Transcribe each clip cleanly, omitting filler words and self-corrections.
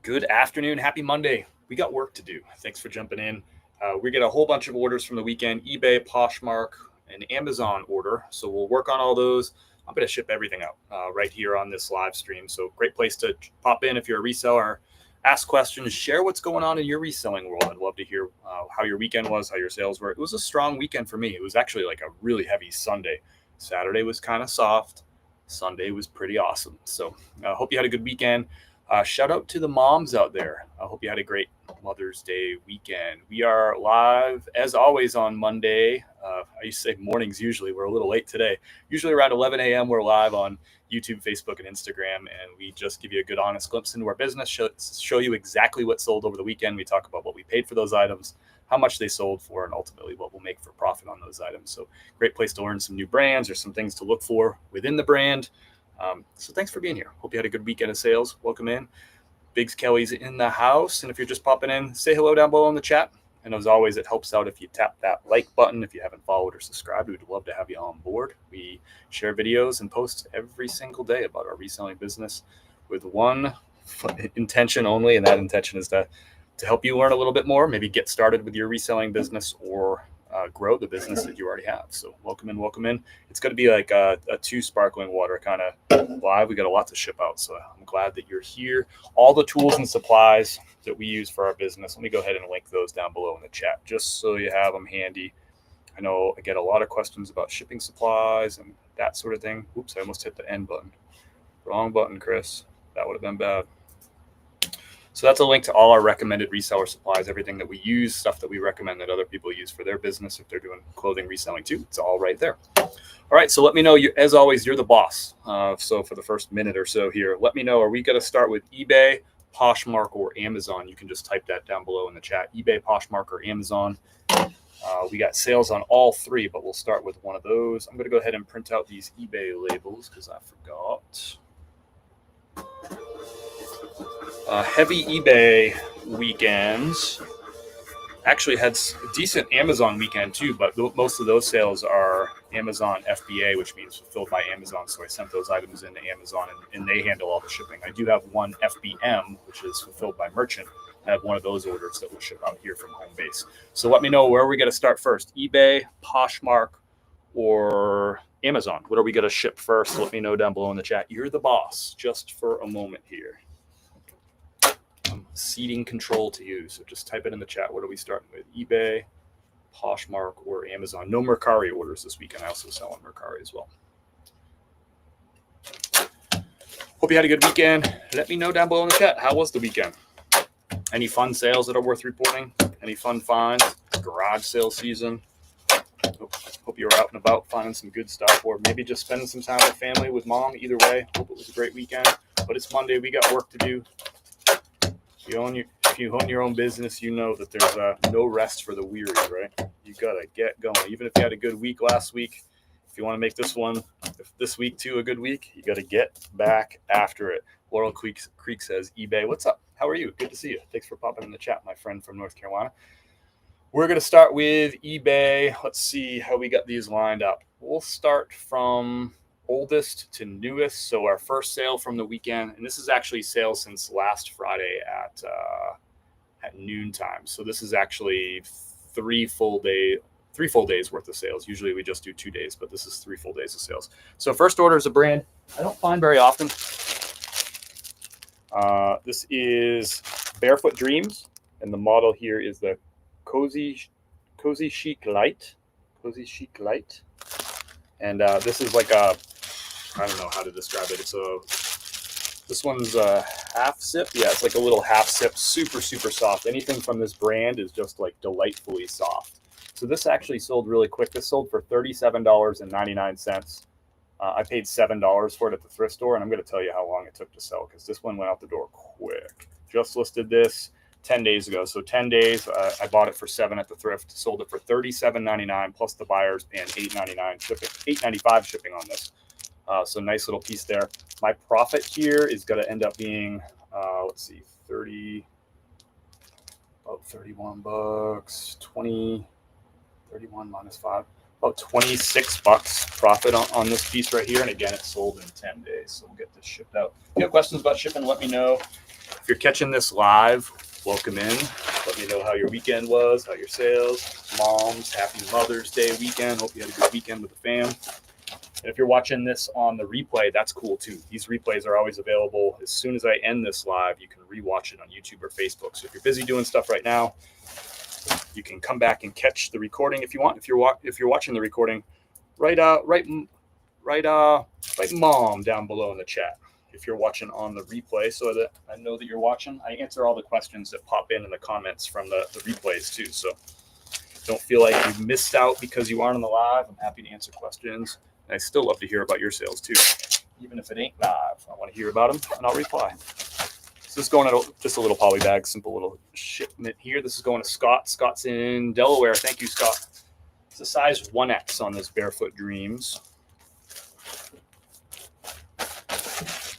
Good afternoon. Happy Monday. We got work to do. Thanks for jumping in. We get a whole bunch of orders from the weekend, eBay, Poshmark, and Amazon order. So we'll work on all those. I'm going to ship everything out right here on this live stream. So great place to pop in if you're a reseller, ask questions, share what's going on in your reselling world. I'd love to hear how your weekend was, how your sales were. It was a strong weekend for me. It was actually like a really heavy Sunday. Saturday was kind of soft. Sunday was pretty awesome. So I hope you had a good weekend. Shout out to the moms out there. I hope you had a great Mother's Day weekend. We are live, as always, on Monday. I used to say mornings usually. We're a little late today. Usually around 11 a.m. we're live on YouTube, Facebook, and Instagram, and we just give you a good, honest glimpse into our business, show you exactly what sold over the weekend. We talk about what we paid for those items, how much they sold for, and ultimately what we'll make for profit on those items. So great place to learn some new brands or some things to look for within the brand. So thanks for being here. Hope you had a good weekend of sales. Welcome in. Biggs Kelly's in the house. And if you're just popping in, say hello down below in the chat. And as always, it helps out if you tap that like button. If you haven't followed or subscribed, we'd love to have you on board. We share videos and posts every single day about our reselling business with one intention only. And that intention is to help you learn a little bit more, maybe get started with your reselling business or grow the business that you already have. So welcome in, welcome in. It's going to be like a two sparkling water kind of live. We got a lot to ship out, so I'm glad that you're here. All the tools and supplies that we use for our business, let me go ahead and link those down below in the chat just so you have them handy. I know I get a lot of questions about shipping supplies and that sort of thing. Oops, I almost hit the end button. Wrong button, Chris. That would have been bad. So that's a link to all our recommended reseller supplies, everything that we use, stuff that we recommend that other people use for their business if they're doing clothing reselling too. It's all right there. All right, so let me know, as always, you're the boss. So for the first minute or so here, let me know, are we going to start with eBay, Poshmark, or Amazon? You can just type that down below in the chat, eBay, Poshmark, or Amazon. We got sales on all three, but we'll start with one of those. I'm going to go ahead and print out these eBay labels because I forgot. Heavy eBay weekends. Actually had a decent Amazon weekend too, but most of those sales are Amazon FBA, which means fulfilled by Amazon. So I sent those items into Amazon and they handle all the shipping. I do have one FBM, which is fulfilled by merchant. I have one of those orders that will ship out here from home base. So let me know where we're going to start first, eBay, Poshmark, or Amazon. What are we going to ship first? Let me know down below in the chat. You're the boss, just for a moment here. I'm ceding control to you. So just type it in the chat. What are we starting with? eBay, Poshmark, or Amazon? No Mercari orders this weekend. I also sell on Mercari as well. Hope you had a good weekend. Let me know down below in the chat. How was the weekend? Any fun sales that are worth reporting? Any fun finds? It's garage sale season. Hope you were out and about finding some good stuff, or maybe just spending some time with family, with mom. Either way, hope it was a great weekend. But it's Monday. We got work to do. If you own your own business, you know that there's no rest for the weary, right? You got to get going. Even if you had a good week last week, if you want to make this week too a good week, you got to get back after it. Laurel Creek says, eBay, what's up? How are you? Good to see you. Thanks for popping in the chat, my friend from North Carolina. We're going to start with eBay. Let's see how we got these lined up. We'll start from oldest to newest. So our first sale from the weekend, and this is actually sales since last Friday at noontime. So this is actually three full days worth of sales. Usually we just do 2 days, but this is 3 full days of sales. So first order is a brand I don't find very often. This is Barefoot Dreams, and the model here is the Cozy Chic Light. And this is like I don't know how to describe it. This one's a half sip. Yeah, it's like a little half sip, super, super soft. Anything from this brand is just like delightfully soft. So this actually sold really quick. This sold for $37.99. I paid $7 for it at the thrift store, and I'm going to tell you how long it took to sell because this one went out the door quick. Just listed this 10 days ago. So 10 days, I bought it for $7 at the thrift, sold it for $37.99 plus the buyers paying $8.99 shipping, $8.95 shipping on this. So nice little piece there. My profit here is going to end up being, let's see, 31 bucks, 31 minus 5, about 26 bucks profit on this piece right here. And again, it sold in 10 days. So we'll get this shipped out. If you have questions about shipping, let me know. If you're catching this live, welcome in. Let me know how your weekend was, how your sales. Moms, happy Mother's Day weekend. Hope you had a good weekend with the fam. And if you're watching this on the replay, that's cool too. These replays are always available. As soon as I end this live, you can rewatch it on YouTube or Facebook. So if you're busy doing stuff right now, you can come back and catch the recording if you want. If you're watching the recording, write mom down below in the chat if you're watching on the replay, so that I know that you're watching. I answer all the questions that pop in the comments from the replays too. So don't feel like you missed out because you aren't on the live. I'm happy to answer questions. And I still love to hear about your sales too. Even if it ain't live, I want to hear about them and I'll reply. So this is going to just a little poly bag, simple little shipment here. This is going to Scott. Scott's in Delaware. Thank you, Scott. It's a size 1X on this Barefoot Dreams.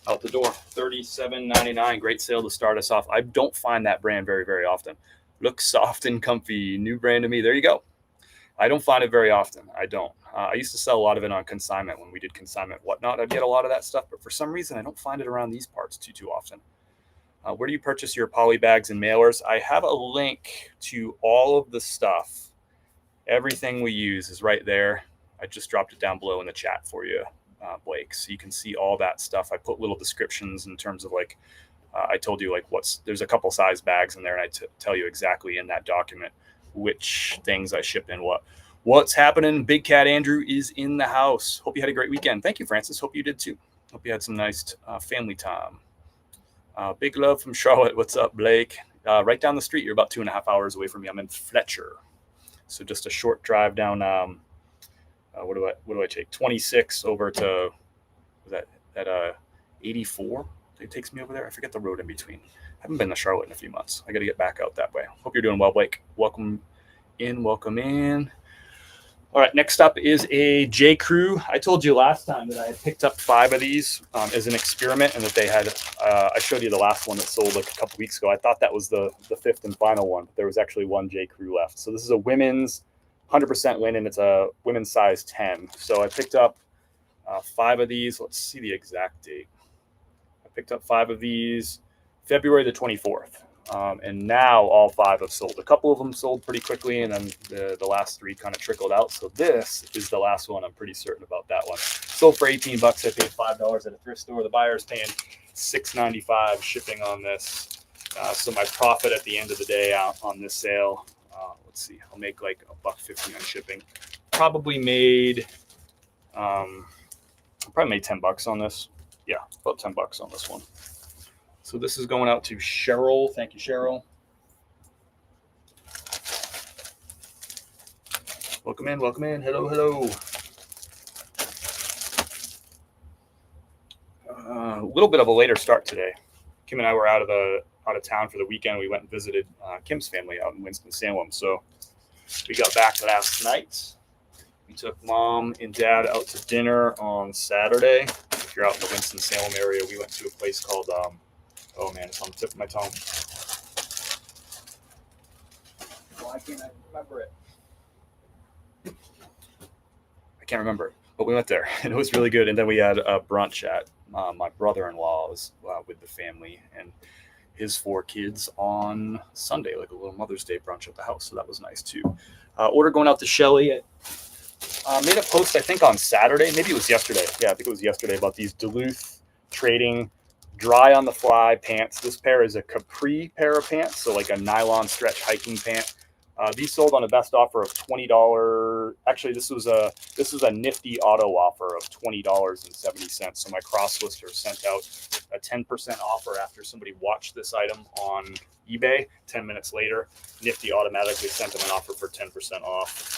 Out the door, $37.99. Great sale to start us off. I don't find that brand very, very often. Looks soft and comfy. New brand to me. There you go. I don't find it very often. I don't. I used to sell a lot of it on consignment when we did consignment whatnot. I'd get a lot of that stuff, but for some reason, I don't find it around these parts too often. Where do you purchase your poly bags and mailers? I have a link to all of the stuff. Everything we use is right there. I just dropped it down below in the chat for you, Blake. So you can see all that stuff. I put little descriptions in terms of like, I told you like there's a couple size bags in there, and I tell you exactly in that document which things I ship in what's happening. Big Cat Andrew is in the house. Hope you had a great weekend. Thank you, Francis. Hope you did too. Hope you had some nice family time. Big love from Charlotte. What's up, Blake? Right down the street. You're about 2.5 hours away from me. I'm in Fletcher. So just a short drive down. What do I take? 26 over to, was that 84? It takes me over there. I forget the road in between. I haven't been to Charlotte in a few months. I got to get back out that way. Hope you're doing well, Blake. Welcome in. All right, next up is a J. Crew. I told you last time that I had picked up 5 of these as an experiment, and that they had, I showed you the last one that sold like a couple weeks ago. I thought that was the 5th and final one, but there was actually one J. Crew left. So this is a women's 100% linen. It's a women's size 10. So I picked up 5 of these. Let's see the exact date. I picked up 5 of these February the 24th. And now all 5 have sold. A couple of them sold pretty quickly, and then the last 3 kind of trickled out. So this is the last one. I'm pretty certain about that one. Sold for $18. I paid $5 at a thrift store. The buyer's paying $6.95 shipping on this. So my profit at the end of the day out on this sale, let's see, I'll make like $1.50 on shipping. Probably made $10 on this. Yeah, about $10 on this one. So this is going out to Cheryl. Thank you, Cheryl. Welcome in. Hello. A little bit of a later start today. Kim and I were out of town for the weekend. We went and visited Kim's family out in Winston-Salem. So we got back last night. We took mom and dad out to dinner on Saturday. If you're out in the Winston-Salem area, we went to a place called oh man, it's on the tip of my tongue. Why can't I remember it? I can't remember it, but we went there and it was really good. And then we had a brunch at my brother-in-law's with the family and his 4 kids on Sunday, like a little Mother's Day brunch at the house. So that was nice too. Order going out to Shelly. Made a post, I think, on Saturday. Maybe it was yesterday. Yeah, I think it was yesterday about these Duluth Trading dry on the fly pants. This pair is a capri pair of pants, so like a nylon stretch hiking pant. These sold on a best offer of $20. Actually, this was a Nifty auto offer of $20.70. So my cross lister sent out a 10% offer after somebody watched this item on eBay. 10 minutes later, Nifty automatically sent them an offer for 10% off.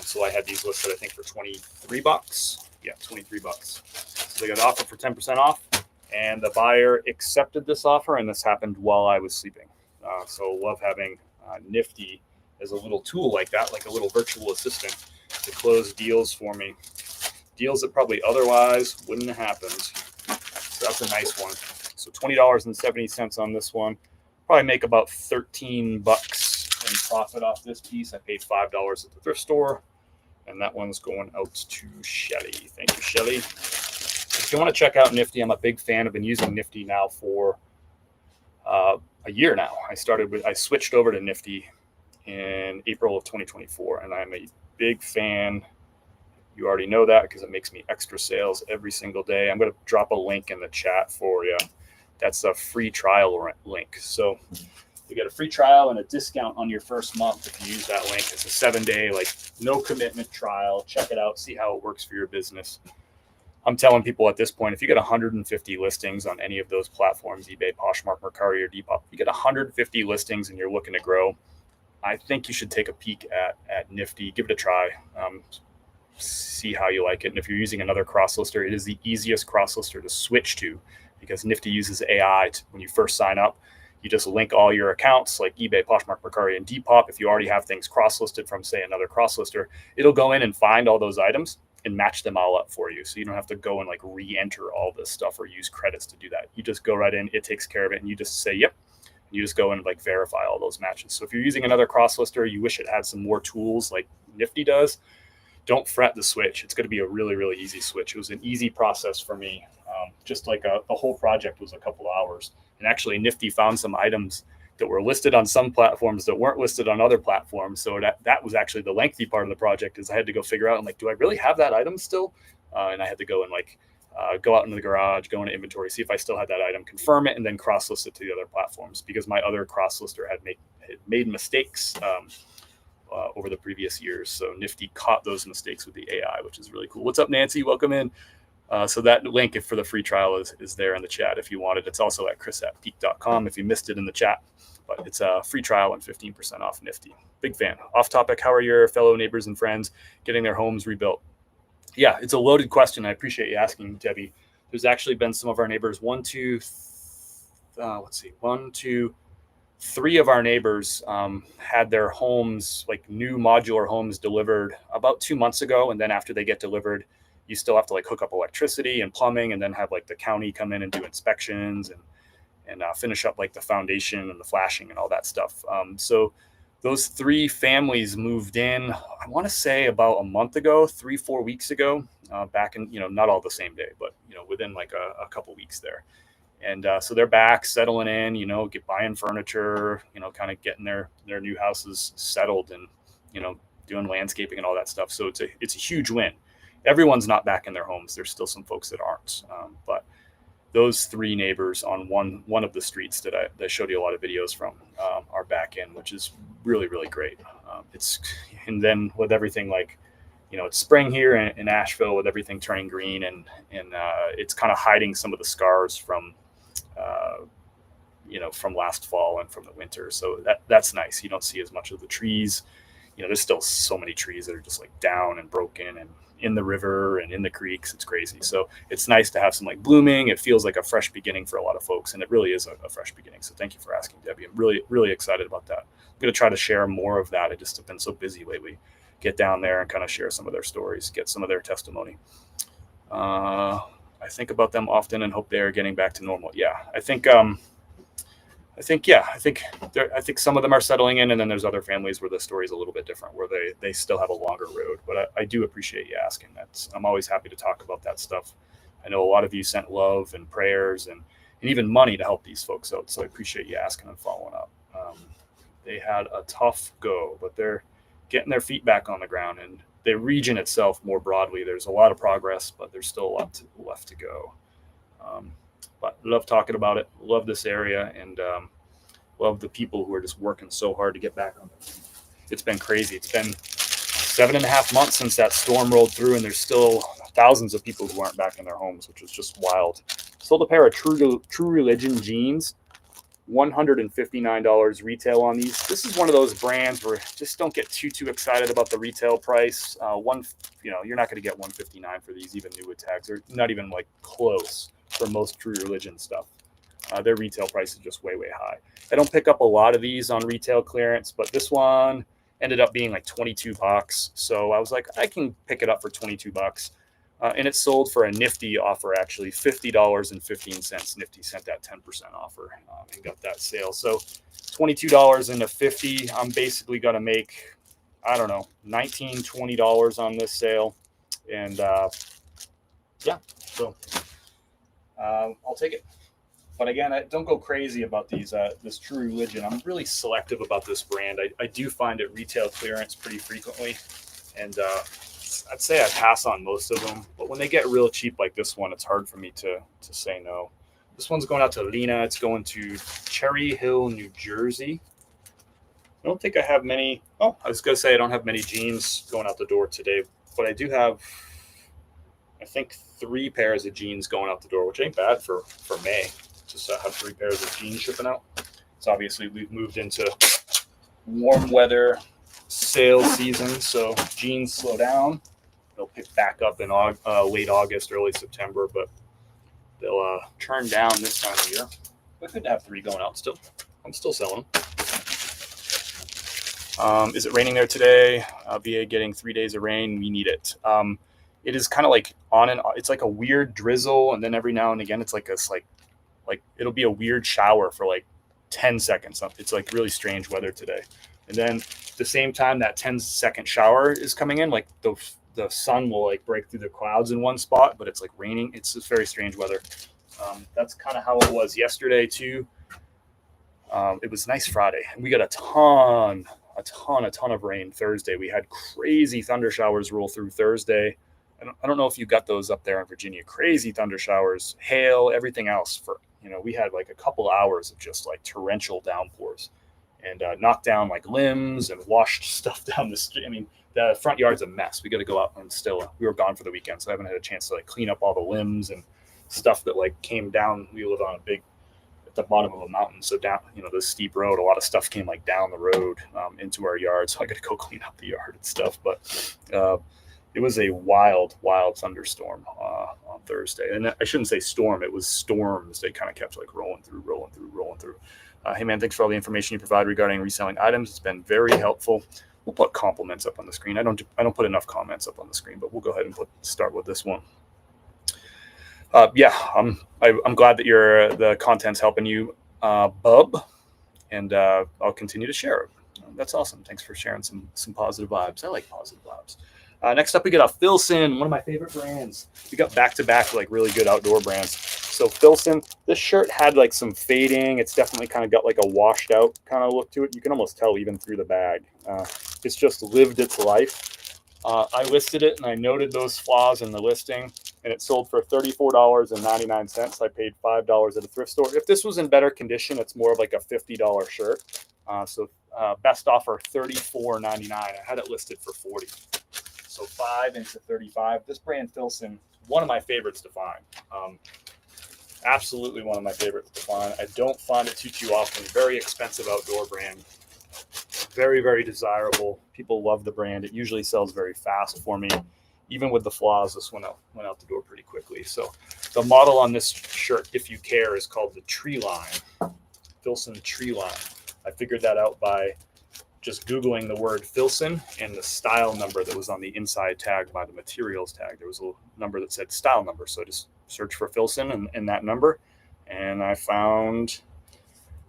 So I had these listed, I think, for $23. Yeah, $23. So they got an offer for 10% off. And the buyer accepted this offer, and this happened while I was sleeping. So love having Nifty as a little tool like that, like a little virtual assistant to close deals for me. Deals that probably otherwise wouldn't have happened. So that's a nice one. So $20.70 on this one. Probably make about $13 in profit off this piece. I paid $5 at the thrift store, and that one's going out to Shelly. Thank you, Shelly. If you want to check out Nifty, I'm a big fan. I've been using Nifty now for a year now. I switched over to Nifty in April of 2024, and I'm a big fan. You already know that because it makes me extra sales every single day. I'm going to drop a link in the chat for you. That's a free trial link. So you get a free trial and a discount on your first month if you use that link. It's a 7-day, like no commitment trial. Check it out, see how it works for your business. I'm telling people at this point, if you get 150 listings on any of those platforms, eBay, Poshmark, Mercari, or Depop, you get 150 listings and you're looking to grow, I think you should take a peek at Nifty. Give it a try. See how you like it. And if you're using another cross lister, it is the easiest cross lister to switch to because Nifty uses AI when you first sign up. You just link all your accounts like eBay, Poshmark, Mercari, and Depop. If you already have things cross-listed from, say, another cross-lister, it'll go in and find all those items and match them all up for you. So you don't have to go and like re-enter all this stuff or use credits to do that. You just go right in, it takes care of it, and you just say, yep. And you just go and like verify all those matches. So if you're using another cross-lister, you wish it had some more tools like Nifty does, don't fret the switch. It's going to be a really, really easy switch. It was an easy process for me. Just like the whole project was a couple of hours. And actually, Nifty found some items that were listed on some platforms that weren't listed on other platforms. So that was actually the lengthy part of the project is I had to go figure out, I'm like, do I really have that item still? And I had to go and like go out into the garage, go into inventory, see if I still had that item, confirm it, and then cross-list it to the other platforms because my other cross-lister had made mistakes over the previous years. So Nifty caught those mistakes with the AI, which is really cool. What's up, Nancy? Welcome in. So that link for the free trial is there in the chat if you want it. It's also at chris@peak.com if you missed it in the chat. But it's a free trial and 15% off Nifty. Big fan. Off topic, how are your fellow neighbors and friends getting their homes rebuilt? Yeah, it's a loaded question. I appreciate you asking, Debbie. There's actually been some of our neighbors, three of our neighbors had their homes, like new modular homes, delivered about 2 months ago. And then after they get delivered, you still have to like hook up electricity and plumbing and then have like the county come in and do inspections and finish up like the foundation and the flashing and all that stuff. So those 3 families moved in, I want to say about a month ago, 3-4 weeks ago, back in, not all the same day, but, within like a couple weeks there. And so they're back settling in, buying furniture, kind of getting their new houses settled and, doing landscaping and all that stuff. So it's a huge win. Everyone's not back in their homes. There's still some folks that aren't. But those 3 neighbors on one of the streets that I showed you a lot of videos from are back in, which is really, really great. And then with everything like, it's spring here in Asheville with everything turning green and it's kind of hiding some of the scars from from last fall and from the winter. So that's nice. You don't see as much of the trees. There's still so many trees that are just like down and broken and in the river and in the creeks. It's crazy. So it's nice to have some like blooming. It feels like a fresh beginning for a lot of folks. And it really is a fresh beginning. So thank you for asking, Debbie. I'm really, really excited about that. I'm going to try to share more of that. I just have been so busy lately. Get down there and kind of share some of their stories, get some of their testimony. I think about them often and hope they are getting back to normal. Yeah, I think some of them are settling in, and then there's other families where the story is a little bit different, where they still have a longer road. But I do appreciate you asking. I'm always happy to talk about that stuff. I know a lot of you sent love and prayers and even money to help these folks out. So I appreciate you asking and following up. They had a tough go, but they're getting their feet back on the ground. And the region itself, more broadly, there's a lot of progress, but there's still a lot left to go. But love talking about it. Love this area and love the people who are just working so hard to get back on it. It's been crazy. It's been 7.5 months since that storm rolled through, and there's still thousands of people who aren't back in their homes, which is just wild. Sold a pair of True Religion jeans, $159 retail on these. This is one of those brands where just don't get too excited about the retail price. You're not going to get $159 for these, even new with tags. They're not even like close for most True Religion stuff. Their retail price is just way, way high. I don't pick up a lot of these on retail clearance, but this one ended up being like $22. So I was like, I can pick it up for $22. And it sold for a Nifty offer, actually $50.15. Nifty sent that 10% offer and got that sale. So $22 into $50. I'm basically going to make, I don't know, $19, $20 on this sale. And so I'll take it. But again, don't go crazy about this True Religion. I'm really selective about this brand. I do find it retail clearance pretty frequently, and I'd say I pass on most of them. But when they get real cheap like this one, it's hard for me to say no. This one's going out to Lena. It's going to Cherry Hill, New Jersey. I don't think I have many. Oh, I was going to say I don't have many jeans going out the door today, but I do have, I think, 3 pairs of jeans going out the door, which ain't bad for May. Just have 3 pairs of jeans shipping out. So obviously we've moved into warm weather sale season, so jeans slow down. They'll pick back up in late August, early September, but they'll turn down this time of year. But good to have 3 going out still. I'm still selling them. Is it raining there today? VA getting 3 days of rain. We need it. It is kind of like on and off. It's like a weird drizzle, and then every now and again, it's like it'll be a weird shower for like 10 seconds. It's like really strange weather today. And then at the same time that 10-second shower is coming in, like the sun will like break through the clouds in one spot, but it's like raining. It's just very strange weather. That's kind of how it was yesterday too. It was nice Friday, and we got a ton of rain Thursday. We had crazy thunder showers roll through Thursday. I don't know if you got those up there in Virginia. Crazy thunder showers, hail, everything else. We had like a couple hours of just like torrential downpours, and knocked down like limbs and washed stuff down the street. I mean, the front yard's a mess. We got to go out, and we were gone for the weekend, so I haven't had a chance to like clean up all the limbs and stuff that like came down. We live on at the bottom of a mountain, so down, this steep road, a lot of stuff came like down the road into our yard, so I got to go clean up the yard and stuff. But it was a wild thunderstorm on Thursday, and I shouldn't say storm, it was storms. They kind of kept like rolling through. Hey man, thanks for all the information you provide regarding reselling items. It's been very helpful. We'll put compliments up on the screen. I don't put enough comments up on the screen, but we'll go ahead and start with this one. I'm glad that the content's helping you, bub, and I'll continue to share it. That's awesome. Thanks for sharing some positive vibes. I like positive vibes. Next up, we got a Filson, one of my favorite brands. We got back-to-back like really good outdoor brands. So Filson, this shirt had like some fading. It's definitely kind of got like a washed out kind of look to it. You can almost tell even through the bag. It's just lived its life. I listed it and I noted those flaws in the listing, and it sold for $34.99. I paid $5 at a thrift store. If this was in better condition, it's more of like a $50 shirt. Best offer $34.99. I had it listed for $40. So 5 into 35. This brand Filson, one of my favorites to find. Absolutely one of my favorites to find. I don't find it too often. Very expensive outdoor brand. Very, very desirable. People love the brand. It usually sells very fast for me. Even with the flaws, this went out the door pretty quickly. So the model on this shirt, if you care, is called the Tree Line. Filson Tree Line. I figured that out by just Googling the word Filson and the style number that was on the inside tag by the materials tag. There was a little number that said style number. So I just searched for Filson and that number. And I found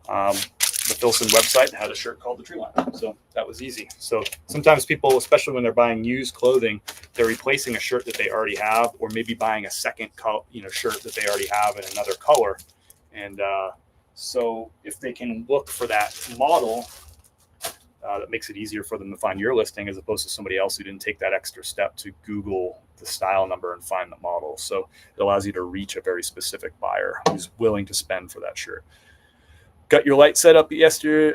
the Filson website had a shirt called the Tree Line. So that was easy. So sometimes people, especially when they're buying used clothing, they're replacing a shirt that they already have, or maybe buying a second shirt that they already have in another color. And so if they can look for that model, that makes it easier for them to find your listing as opposed to somebody else who didn't take that extra step to Google the style number and find the model. So it allows you to reach a very specific buyer who's willing to spend for that shirt. Got your light set up yesterday.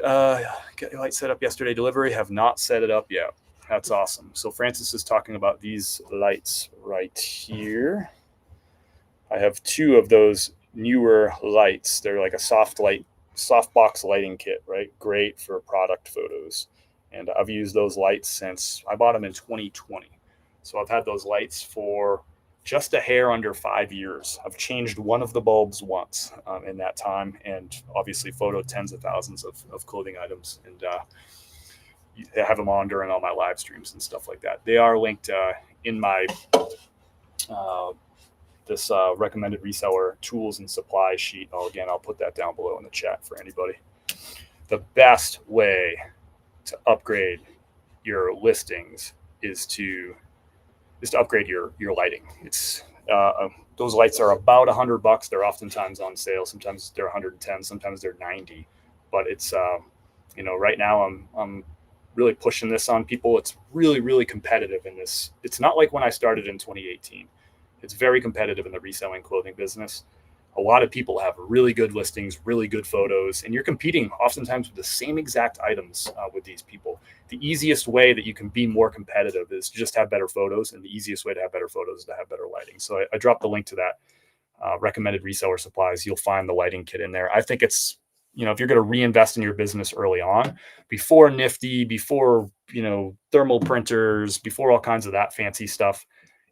Delivery. Have not set it up yet. That's awesome. So Francis is talking about these lights right here. I have 2 of those newer lights. They're like a softbox lighting kit, right? Great for product photos. And I've used those lights since I bought them in 2020. So I've had those lights for just a hair under 5 years. I've changed one of the bulbs once in that time, and obviously photoed tens of thousands of clothing items, and I have them on during all my live streams and stuff like that. They are linked in my this recommended reseller tools and supply sheet. I'll put that down below in the chat for anybody. The best way to upgrade your listings is to upgrade your lighting. It's Those lights are about $100. They're oftentimes on sale. Sometimes they're 110, sometimes they're 90. But it's right now I'm really pushing this on people. It's really, really competitive in this. It's not like when I started in 2018. It's very competitive in the reselling clothing business. A lot of people have really good listings, really good photos, and you're competing oftentimes with the same exact items with these people. The easiest way that you can be more competitive is just have better photos, and the easiest way to have better photos is to have better lighting. So I dropped the link to that recommended reseller supplies. You'll find the lighting kit in there. I think it's, if you're going to reinvest in your business early on, before Nifty, before, thermal printers, before all kinds of that fancy stuff,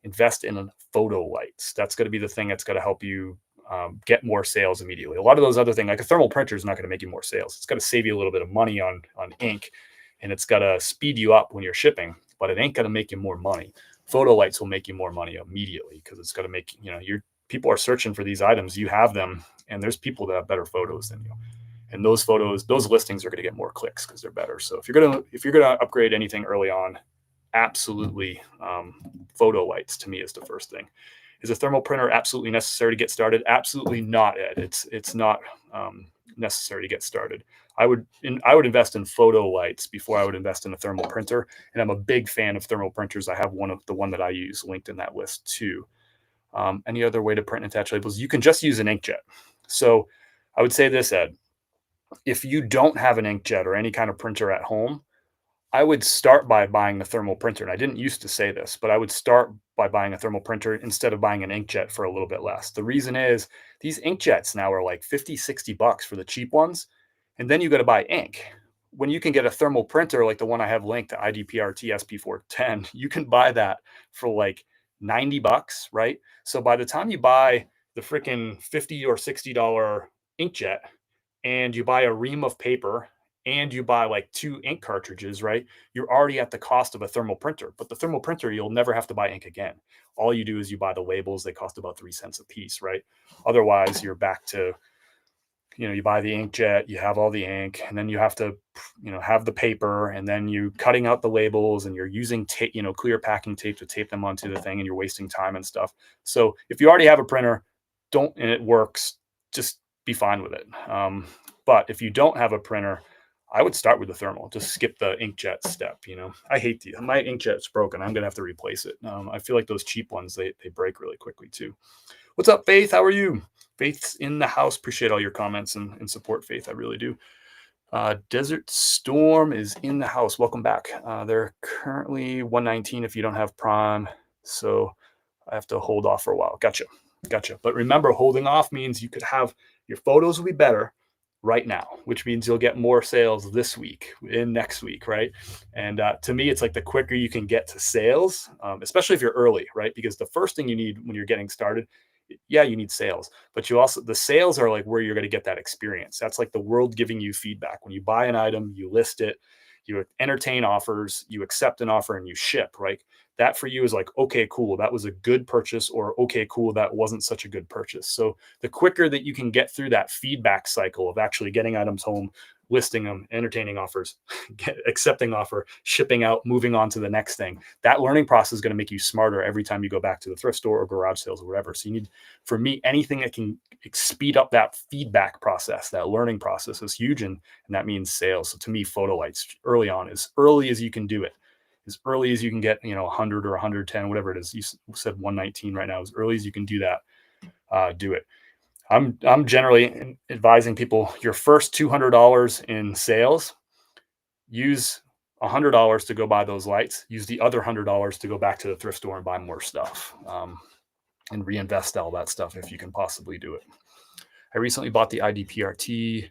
invest in photo lights. That's going to be the thing that's going to help you get more sales immediately. A lot of those other things, like a thermal printer, is not going to make you more sales. It's going to save you a little bit of money on ink, and it's got to speed you up when you're shipping, but it ain't going to make you more money. Photo lights will make you more money immediately because it's going to make, people are searching for these items. You have them, and there's people that have better photos than you. And those photos, those listings are going to get more clicks because they're better. So if you're gonna upgrade anything early on, absolutely, photo lights to me is the first thing. Is a thermal printer absolutely necessary to get started? Absolutely not, Ed. It's not necessary to get started. I would invest in photo lights before I would invest in a thermal printer. And I'm a big fan of thermal printers. I have the one that I use linked in that list too. Any other way to print and attach labels? You can just use an inkjet. So I would say this, Ed, if you don't have an inkjet or any kind of printer at home, I would start by buying the thermal printer. And I didn't used to say this, but I would start by buying a thermal printer instead of buying an inkjet for a little bit less. The reason is these inkjets now are like 50, $60 for the cheap ones. And then you got to buy ink. When you can get a thermal printer like the one I have linked, the IDPRT SP410, you can buy that for like $90, right? So by the time you buy the freaking $50 or $60 inkjet and you buy a ream of paper and you buy like 2 ink cartridges, right? You're already at the cost of a thermal printer. But the thermal printer, you'll never have to buy ink again. All you do is you buy the labels. They cost about 3 cents a piece, right? Otherwise, you're back to, you buy the inkjet, you have all the ink, and then you have to, have the paper, and then you cutting out the labels, and you're using tape, clear packing tape to tape them onto the thing, and you're wasting time and stuff. So if you already have a printer, and it works, just be fine with it. But if you don't have a printer, I would start with the thermal. Just skip the inkjet step. I hate my inkjet's broken. I'm gonna have to replace it. I feel like those cheap ones they break really quickly too. What's up, Faith? How are you? Faith's in the house. Appreciate all your comments and support, Faith. I really do. Desert Storm is in the house. Welcome back. They're currently 119 if you don't have Prime, so I have to hold off for a while. Gotcha. But remember, holding off means you could have your photos will be better right now, which means you'll get more sales this week and next week, right? And to me, it's like the quicker you can get to sales, especially if you're early, right? Because the first thing you need when you're getting started, yeah, you need sales, but the sales are like where you're going to get that experience. That's like the world giving you feedback. When you buy an item, you list it, you entertain offers, you accept an offer, and you ship, right? That for you is like, okay, cool, that was a good purchase, or okay, cool, that wasn't such a good purchase. So the quicker that you can get through that feedback cycle of actually getting items home, listing them, entertaining offers, accepting offer, shipping out, moving on to the next thing, that learning process is going to make you smarter every time you go back to the thrift store or garage sales or whatever. So you need, for me, anything that can speed up that feedback process, that learning process is huge. And that means sales. So to me, photo lights early on, as early as you can do it, as early as you can get, 100 or 110, whatever it is. You said 119 right now. As early as you can do that, do it. I'm generally advising people your first $200 in sales, use $100 to go buy those lights, use the other $100 to go back to the thrift store and buy more stuff, and reinvest all that stuff if you can possibly do it. I recently bought the IDPRT,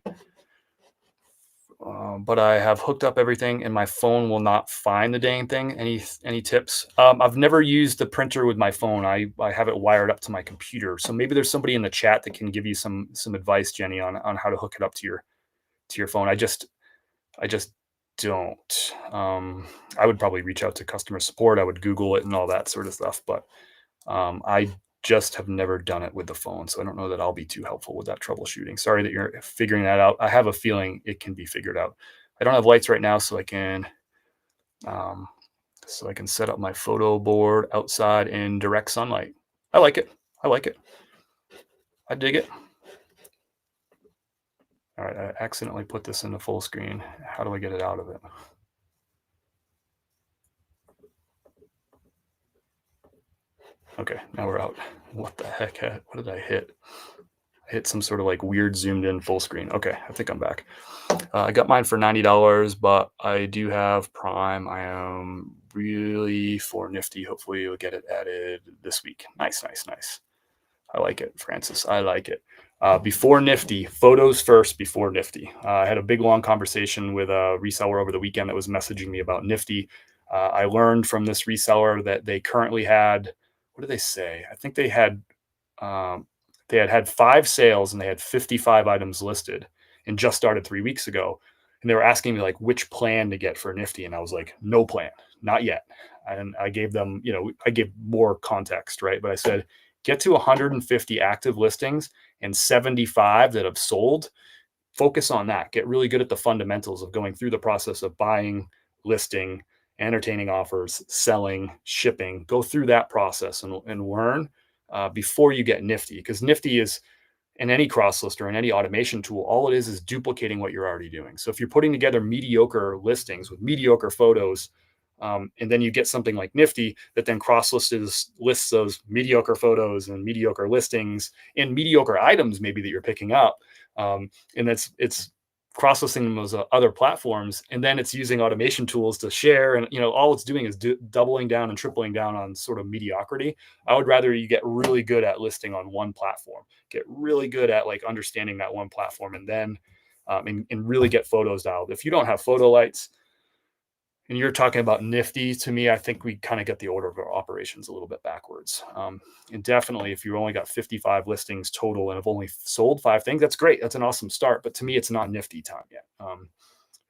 but I have hooked up everything and my phone will not find the dang thing. Any tips? I've never used the printer with my phone. I have it wired up to my computer. So maybe there's somebody in the chat that can give you some advice, Jenny, on how to hook it up to your phone. I just don't. I would probably reach out to customer support. I would Google it and all that sort of stuff. But I just have never done it with the phone. So I don't know that I'll be too helpful with that troubleshooting. Sorry that you're figuring that out. I have a feeling it can be figured out. I don't have lights right now, so I can set up my photo board outside in direct sunlight. I like it. I like it. I dig it. All right, I accidentally put this into full screen. How do I get it out of it? Okay, now we're out. What the heck? What did I hit? I hit some sort of like weird zoomed in full screen. Okay, I think I'm back. I got mine for $90, but I do have Prime. I am really for Nifty. Hopefully you'll get it added this week. Nice, nice, nice. I like it, Francis. I like it. Before Nifty, photos first before Nifty. I had a big, long conversation with a reseller over the weekend that was messaging me about Nifty. I learned from this reseller that they currently had, what did they say? I think they had 5 sales and they had 55 items listed and just started 3 weeks ago. And they were asking me like which plan to get for Nifty. And I was like, no plan, not yet. And I gave them, I gave more context, right? But I said, get to 150 active listings and 75 that have sold. Focus on that. Get really good at the fundamentals of going through the process of buying, listing, entertaining offers, selling, shipping. Go through that process and learn before you get Nifty, because Nifty is, in any cross list or in any automation tool, all it is duplicating what you're already doing. So if you're putting together mediocre listings with mediocre photos, and then you get something like Nifty that then lists those mediocre photos and mediocre listings and mediocre items maybe that you're picking up, and it's cross-listing them those other platforms, and then it's using automation tools to share, and all it's doing is doubling down and tripling down on sort of mediocrity. I would rather you get really good at listing on one platform, get really good at like understanding that one platform, and then and really get photos dialed. If you don't have photo lights and you're talking about Nifty, to me, I think we kind of get the order of our operations a little bit backwards. And definitely, if you only got 55 listings total and have only sold 5 things, that's great. That's an awesome start. But to me, it's not Nifty time yet.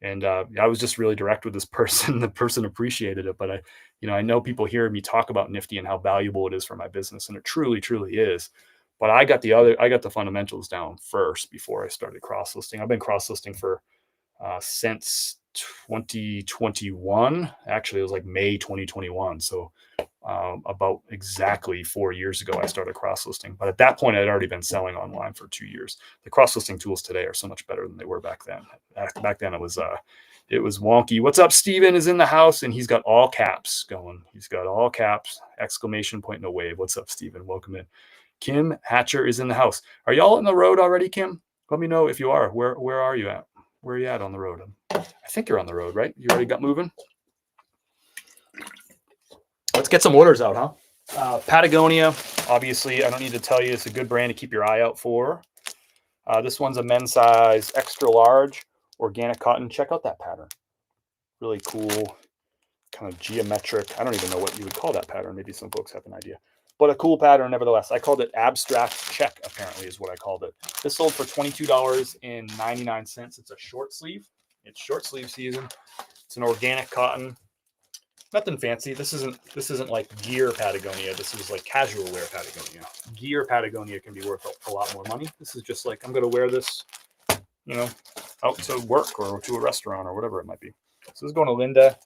And I was just really direct with this person. The person appreciated it. But I know people hear me talk about Nifty and how valuable it is for my business. And it truly, truly is. But I got the fundamentals down first before I started cross listing. I've been cross listing for since 2021. Actually, it was like May 2021. So about exactly 4 years ago, I started cross listing. But at that point, I'd already been selling online for 2 years. The cross listing tools today are so much better than they were back then. Back then, it was wonky. What's up? Steven is in the house, and he's got all caps going. He's got all caps, exclamation point, no wave. What's up, Steven? Welcome in. Kim Hatcher is in the house. Are y'all on the road already, Kim? Let me know if you are. Where are you at? Where are you at on the road? I think you're on the road, right? You already got moving? Let's get some orders out, huh? Patagonia, obviously, I don't need to tell you, it's a good brand to keep your eye out for. This one's a men's size extra large organic cotton. Check out that pattern. Really cool, kind of geometric. I don't even know what you would call that pattern. Maybe some folks have an idea. But a cool pattern nevertheless. I called it abstract check, apparently, is what I called it. This sold for $22.99. It's a short sleeve. It's short sleeve season. It's an organic cotton. Nothing fancy. This isn't like gear Patagonia. This is like casual wear Patagonia. Gear Patagonia can be worth a lot more money. This is just like, I'm going to wear this, out to work or to a restaurant or whatever it might be. So this is going to Linda.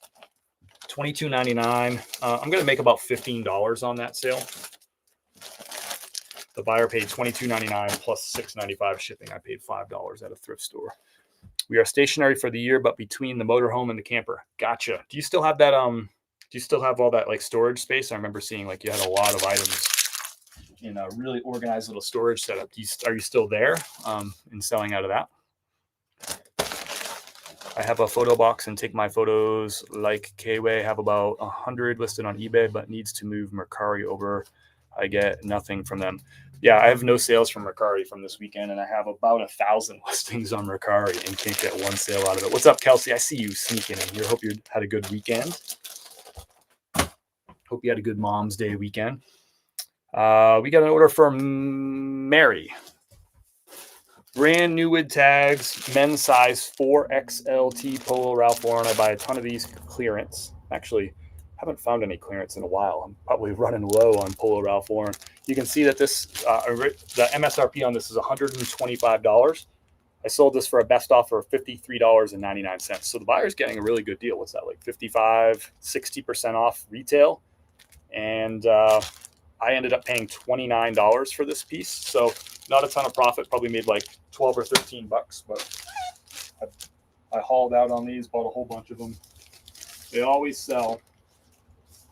$22.99. I'm going to make about $15 on that sale. The buyer paid $22.99 plus $6.95 shipping. I paid $5 at a thrift store. We are stationary for the year, but between the motorhome and the camper. Gotcha. Do you still have that? Do you still have all that like storage space? I remember seeing like you had a lot of items in a really organized little storage setup. Are you still there and selling out of that? I have a photo box and take my photos like K-Way. Have about 100 listed on eBay, but needs to move Mercari over. I get nothing from them. Yeah, I have no sales from Mercari from this weekend, and I have about 1,000 listings on Mercari and can't get one sale out of it. What's up, Kelsey? I see you sneaking in here. Hope you had a good weekend. Hope you had a good Mom's Day weekend. We got an order from Mary. Brand new with tags, men's size 4XLT Polo Ralph Lauren. I buy a ton of these clearance. Actually, haven't found any clearance in a while. I'm probably running low on Polo Ralph Lauren. You can see that this, the MSRP on this is $125. I sold this for a best offer of $53.99. So the buyer's getting a really good deal. What's that, like 55, 60% off retail? And I ended up paying $29 for this piece. So not a ton of profit, probably made like 12 or 13 bucks, but I hauled out on these, bought a whole bunch of them. They always sell.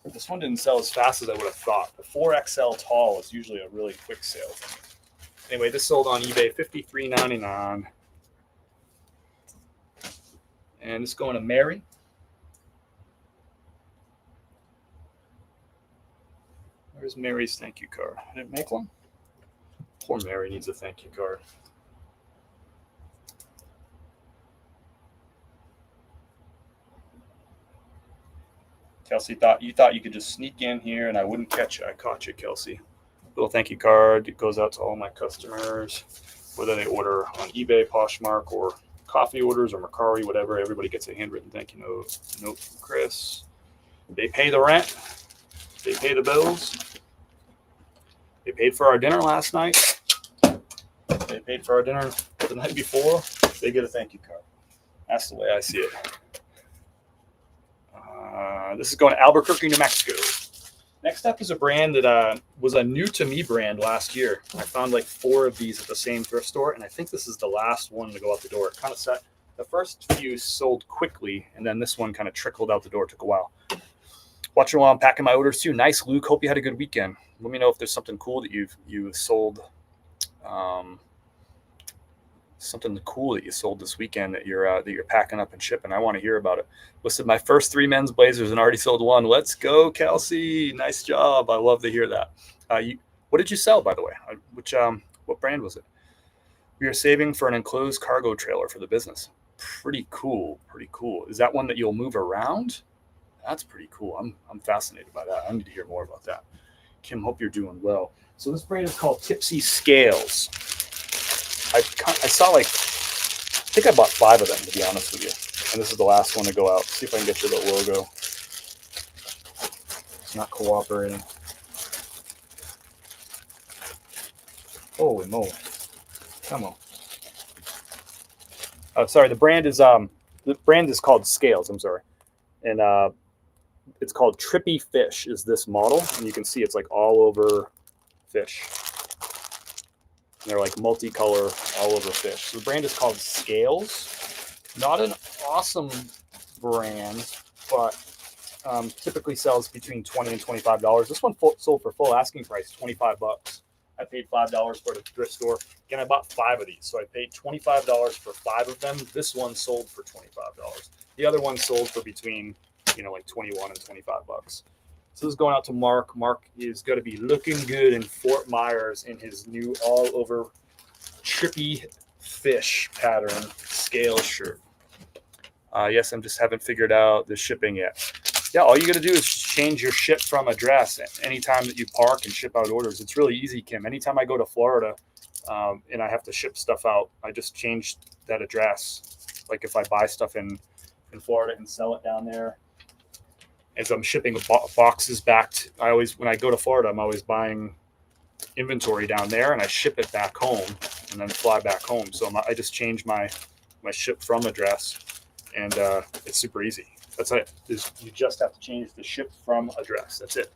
This one didn't sell as fast as I would have thought. The 4XL tall is usually a really quick sale. Anyway, this sold on eBay, $53.99. And it's going to Mary. Where's Mary's thank you card? I didn't make one. Poor Mary needs a thank you card. Kelsey you thought you could just sneak in here and I wouldn't catch you. I caught you, Kelsey. Little thank you card. It goes out to all my customers, whether they order on eBay, Poshmark, or coffee orders or Mercari, whatever. Everybody gets a handwritten thank you note from Chris. They pay the rent. They pay the bills. They paid for our dinner last night. They paid for our dinner the night before. They get a thank you card. That's the way I see it. This is going to Albuquerque, New Mexico. Next up is a brand that was a new to me brand last year. I found like 4 of these at the same thrift store, and I think this is the last one to go out the door. It kind of set. The first few sold quickly, and then this one kind of trickled out the door. It took a while. Watching while I'm packing my orders too. Nice, Luke. Hope you had a good weekend. Let me know if there's something cool that you've sold. Something cool that you sold this weekend that you're packing up and shipping. I want to hear about it. Listed my first 3 men's blazers and already sold 1. Let's go, Kelsey. Nice job. I love to hear that. What did you sell, by the way? What brand was it? We are saving for an enclosed cargo trailer for the business. Pretty cool. Pretty cool. Is that one that you'll move around? That's pretty cool. I'm fascinated by that. I need to hear more about that. Kim, hope you're doing well. So this brand is called Tipsy Scales. I saw I think I bought 5 of them, to be honest with you. And this is the last one to go out. See if I can get you the logo. It's not cooperating. Holy moly. Come on. Oh, sorry. The brand is called Scales. I'm sorry. And it's called Trippy Fish is this model. And you can see it's like all over fish. And they're like multicolor, all over fish. So the brand is called Scales. Not an awesome brand, but typically sells between $20 and $25. This one sold for full asking price, 25 bucks. I paid $5 for it at the thrift store. Again, I bought 5 of these, so I paid $25 for 5 of them. This one sold for $25. The other one sold for between, like 21 and 25 bucks. So this is going out to Mark. Mark is going to be looking good in Fort Myers in his new all-over Trippy Fish pattern scale shirt. Yes, I just haven't figured out the shipping yet. Yeah, all you got to do is change your ship from address anytime that you park and ship out orders. It's really easy, Kim. Anytime I go to Florida and I have to ship stuff out, I just change that address. Like if I buy stuff in Florida and sell it down there, as I'm shipping boxes back, when I go to Florida, I'm always buying inventory down there, and I ship it back home, and then fly back home. So I just change my ship from address, and it's super easy. That's it. You just have to change the ship from address. That's it.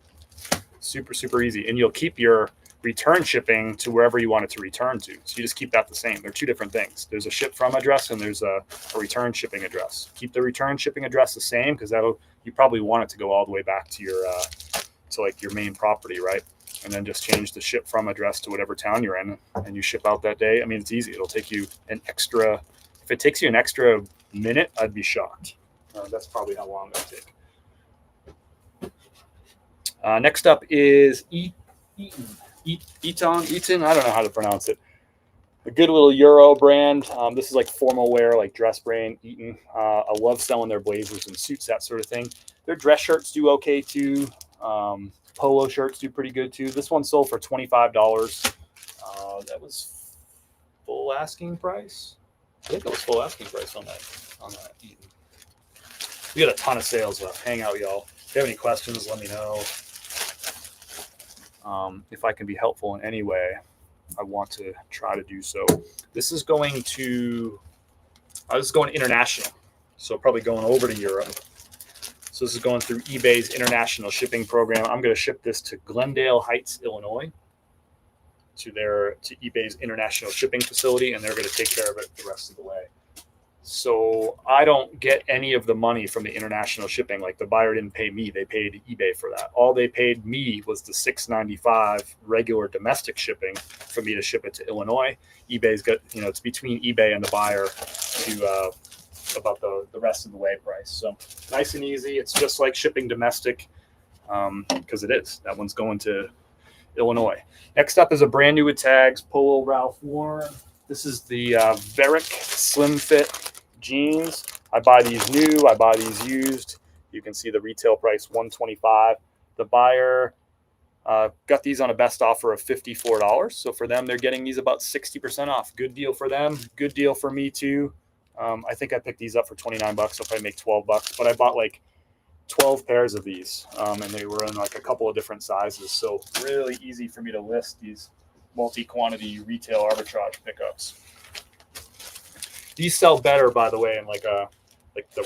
Super, super easy. And you'll keep your return shipping to wherever you want it to return to. So you just keep that the same. They're 2 different things. There's a ship from address and there's a return shipping address. Keep the return shipping address the same because you probably want it to go all the way back to your your main property, right? And then just change the ship from address to whatever town you're in and you ship out that day. I mean, it's easy. It'll take you if it takes you an extra minute, I'd be shocked. That's probably how long that'll take. Next up is Eaton. I don't know how to pronounce it. A good little Euro brand. This is like formal wear, like dress brand, Eaton. I love selling their blazers and suits, that sort of thing. Their dress shirts do okay too. Polo shirts do pretty good too. This one sold for $25. That was full asking price. I think that was full asking price on that Eaton. We got a ton of sales left. Hang out, y'all. If you have any questions, let me know. If I can be helpful in any way, I want to try to do so. This is going international, so probably going over to Europe. So So this is going through eBay's international shipping program. I'm going to ship this to Glendale Heights, Illinois, to eBay's international shipping facility, and they're going to take care of it the rest of the way. So I don't get any of the money from the international shipping. Like the buyer didn't pay me, they paid eBay for that. All they paid me was the $6.95 regular domestic shipping for me to ship it to Illinois. eBay's got, it's between eBay and the buyer to about the rest of the way price. So nice and easy. It's just like shipping domestic, because it is. That one's going to Illinois. Next up is a brand new with tags, Polo Ralph Lauren. This is the Varick Slim Fit jeans. I buy these new, I buy these used. You can see the retail price $125. The buyer got these on a best offer of $54. So for them, they're getting these about 60% off. Good deal for them. Good deal for me too. I think I picked these up for $29. So if I make $12, but I bought like 12 pairs of these, and they were in like a couple of different sizes. So really easy for me to list these multi-quantity retail arbitrage pickups. These sell better, by the way, in like the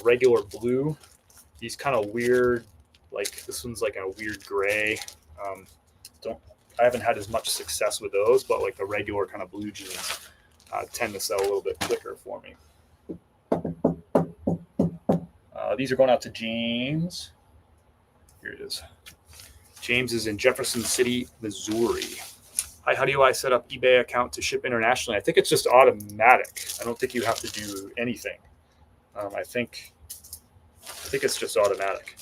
regular blue. These kind of weird, like this one's like a weird gray. I haven't had as much success with those, but like the regular kind of blue jeans tend to sell a little bit quicker for me. These are going out to James. Here it is. James is in Jefferson City, Missouri. Hi, how do I set up eBay account to ship internationally? I think it's just automatic. I don't think you have to do anything. I think it's just automatic.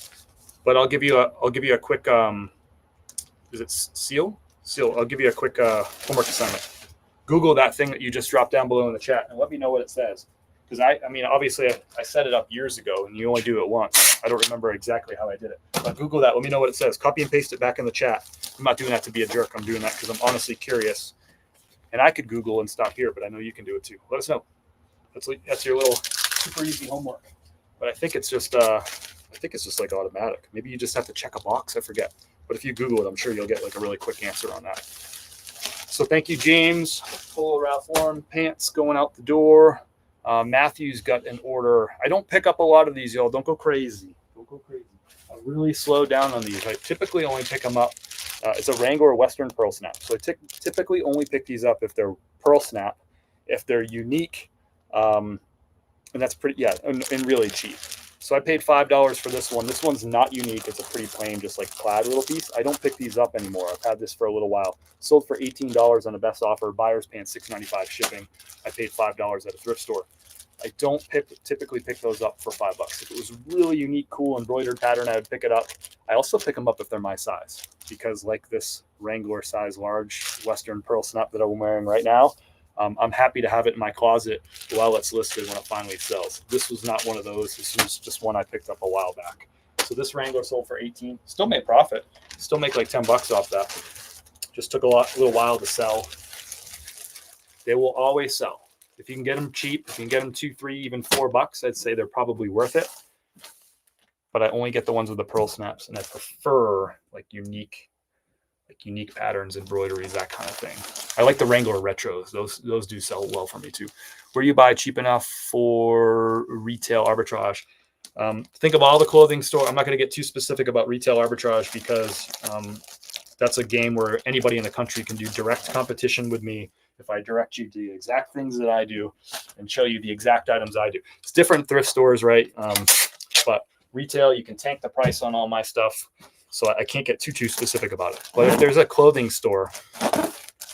But I'll give you a quick is it Seal? Seal. I'll give you a quick homework assignment. Google that thing that you just dropped down below in the chat and let me know what it says. Because I mean, obviously I set it up years ago and you only do it once. I don't remember exactly how I did it. But Google that. Let me know what it says. Copy and paste it back in the chat. I'm not doing that to be a jerk. I'm doing that because I'm honestly curious. And I could Google and stop here, but I know you can do it too. Let us know. That's your little super easy homework. But I think it's just like automatic. Maybe you just have to check a box. I forget. But if you Google it, I'm sure you'll get like a really quick answer on that. So thank you, James. Polo Ralph Lauren pants going out the door. Matthew's got an order. I don't pick up a lot of these, y'all. Don't go crazy. Don't go crazy. I really slow down on these. I typically only pick them up. It's a Wrangler Western Pearl Snap. So I typically only pick these up if they're Pearl Snap, if they're unique, and that's pretty, and really cheap. So I paid $5 for this one. This one's not unique. It's a pretty plain, just like plaid little piece. I don't pick these up anymore. I've had this for a little while. Sold for $18 on a best offer. Buyer's paying $6.95 shipping. I paid $5 at a thrift store. I don't typically pick those up for $5. If it was a really unique, cool embroidered pattern, I would pick it up. I also pick them up if they're my size, because like this Wrangler size large Western Pearl Snap that I'm wearing right now, I'm happy to have it in my closet while it's listed when it finally sells. This was not one of those. This was just one I picked up a while back. So this Wrangler sold for $18. Still made profit. Still make like $10 off that. Just took a little while to sell. They will always sell. If you can get them cheap, if you can get them $2, $3, even $4, I'd say they're probably worth it. But I only get the ones with the pearl snaps, and I prefer like unique patterns, embroideries, that kind of thing. I like the Wrangler retros. Those do sell well for me too. Where do you buy cheap enough for retail arbitrage? Think of all the clothing store. I'm not going to get too specific about retail arbitrage because that's a game where anybody in the country can do direct competition with me. If I direct you to the exact things that I do and show you the exact items I do. It's different thrift stores, right? But retail, you can tank the price on all my stuff. So I can't get too specific about it. But if there's a clothing store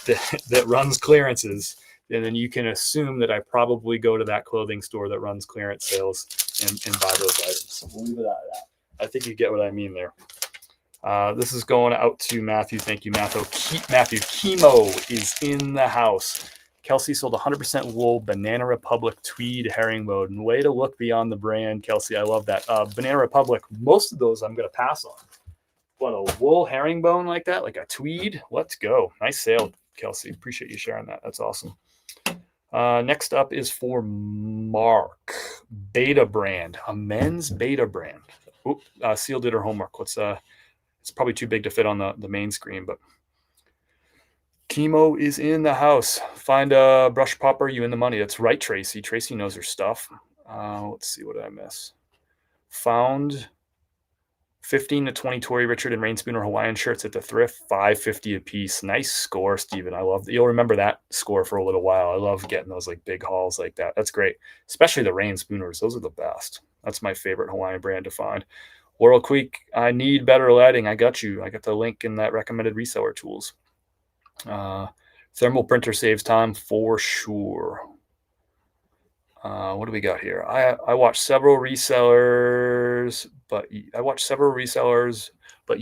that runs clearances, then you can assume that I probably go to that clothing store that runs clearance sales and buy those items. So we'll leave it at that. I think you get what I mean there. This is going out to Matthew. Thank you, Matthew. Chemo is in the house. Kelsey sold 100% wool Banana Republic tweed herringbone. And way to look beyond the brand, Kelsey. I love that. Banana Republic, most of those I'm going to pass on. But a wool herringbone like that, like a tweed, let's go. Nice sale, Kelsey. Appreciate you sharing that. That's awesome. Next up is for Mark. Beta brand, a men's beta brand. Oop, Seal did her homework. It's probably too big to fit on the main screen, but Chemo is in the house. Find a brush popper, you in the money. That's right, Tracy. Tracy knows her stuff. Let's see, what did I miss? Found 15 to 20 Tory Richard and Rain Spooner Hawaiian shirts at the thrift, $5.50 a piece. Nice score, Steven. I love that. You'll remember that score for a little while. I love getting those like big hauls like that. That's great. Especially the Rain Spooners. Those are the best. That's my favorite Hawaiian brand to find. Laurel Creek, I need better lighting. I got you. I got the link in that recommended reseller tools. Thermal printer saves time for sure. What do we got here? I watched several resellers, but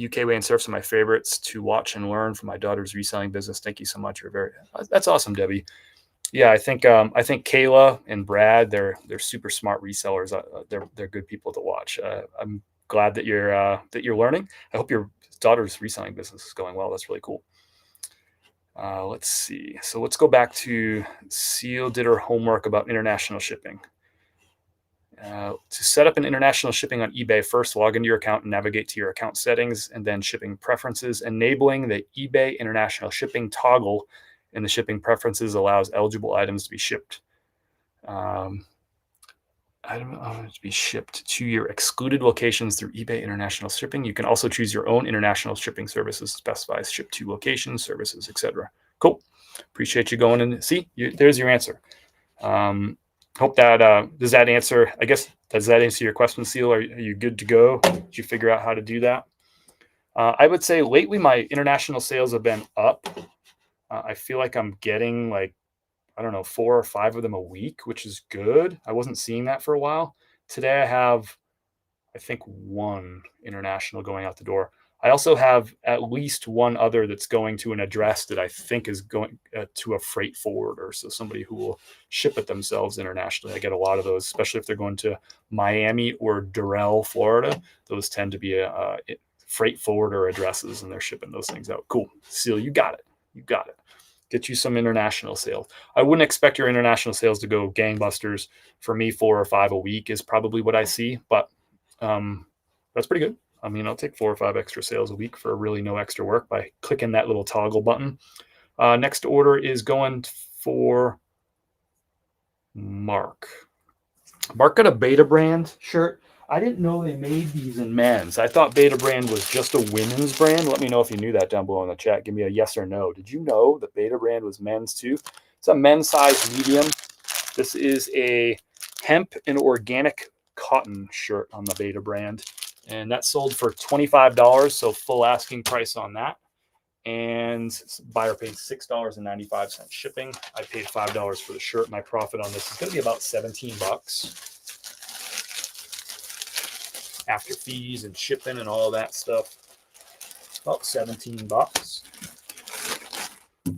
UK Way and Surf's are my favorites to watch and learn from my daughter's reselling business. Thank you so much. That's awesome, Debbie. Yeah, I think Kayla and Brad, they're super smart resellers. They're good people to watch. I'm glad that you're learning. I hope your daughter's reselling business is going well. That's really cool. Let's see. So let's go back to Seal did her homework about international shipping. To set up an international shipping on eBay, first log into your account and navigate to your account settings and then shipping preferences. Enabling the eBay international shipping toggle in the shipping preferences allows eligible items to be shipped. To be shipped to your excluded locations through eBay International Shipping. You can also choose your own international shipping services, specifies ship to locations, services, etc. Cool. Appreciate you going in. See, there's your answer. Hope that does that answer. I guess does that answer your question, Seal? Are you good to go? Did you figure out how to do that? I would say lately my international sales have been up. I feel like I'm getting like, I don't know, 4 or 5 of them a week, which is good. I wasn't seeing that for a while. Today I have, I think, 1 international going out the door. I also have at least 1 other that's going to an address that I think is going to a freight forwarder. So somebody who will ship it themselves internationally. I get a lot of those, especially if they're going to Miami or Durrell, Florida. Those tend to be freight forwarder addresses, and they're shipping those things out. Cool. Seal, you got it. You got it. Get you some international sales. I wouldn't expect your international sales to go gangbusters. For me, 4 or 5 a week is probably what I see, but that's pretty good. I mean, I'll take 4 or 5 extra sales a week for really no extra work by clicking that little toggle button. Next order is going for Mark. Mark got a Beta brand shirt. I didn't know they made these in men's. I thought Beta brand was just a women's brand. Let me know if you knew that down below in the chat. Give me a yes or no. Did you know that Beta brand was men's too? It's a men's size medium. This is a hemp and organic cotton shirt on the Beta brand. And that sold for $25, so full asking price on that. And buyer paid $6.95 shipping. I paid $5 for the shirt. My profit on this is going to be about $17 after fees and shipping and all that stuff. About $17.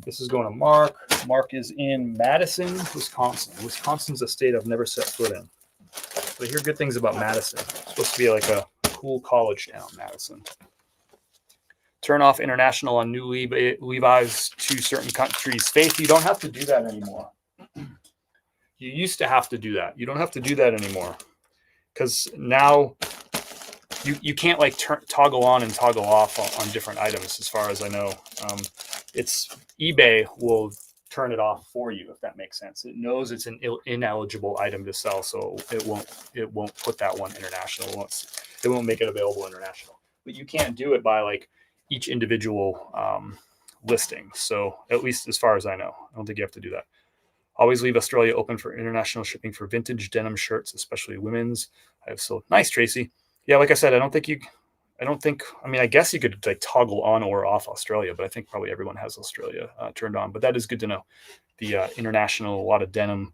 This is going to Mark. Mark is in Madison, Wisconsin. Wisconsin's a state I've never set foot in, but I hear good things about Madison. It's supposed to be like a cool college town, Madison. Turn off international on new Levi's to certain countries. Faith, you don't have to do that anymore. You used to have to do that. You don't have to do that anymore, because now you can't like toggle on and toggle off on different items, as far as I know. It's eBay will turn it off for you, if that makes sense. It knows it's an ineligible item to sell, so it won't put that one international. It won't make it available international. But you can't do it by like each individual listing. So at least as far as I know, I don't think you have to do that. Always leave Australia open for international shipping for vintage denim shirts, especially women's. I have sold. Nice, Tracy. Yeah, like I said, I mean, I guess you could like toggle on or off Australia, but I think probably everyone has Australia turned on. But that is good to know. The international, a lot of denim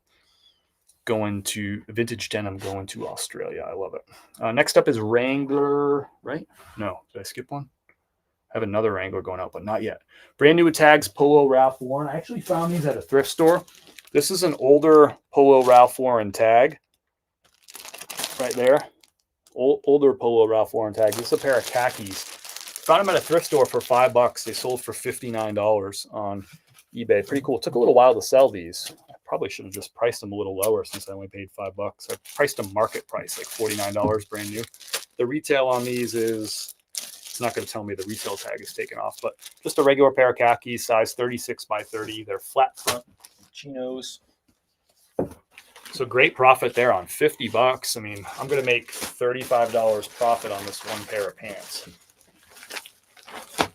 vintage denim going to Australia. I love it. Next up is Wrangler, right? No, did I skip one? I have another Wrangler going out, but not yet. Brand new with tags, Polo Ralph Lauren. I actually found these at a thrift store. This is an older Polo Ralph Lauren tag right there. Older Polo Ralph Lauren tag. This is a pair of khakis. Found them at a thrift store for $5. They sold for $59 on eBay. Pretty cool. It took a little while to sell these. I probably should have just priced them a little lower since I only paid $5. I priced them market price, like $49 brand new. The retail on these is, it's not going to tell me the retail tag is taken off, but just a regular pair of khakis, size 36 by 30. They're flat front chinos. So great profit there on 50 bucks. I mean, I'm going to make $35 profit on this one pair of pants. A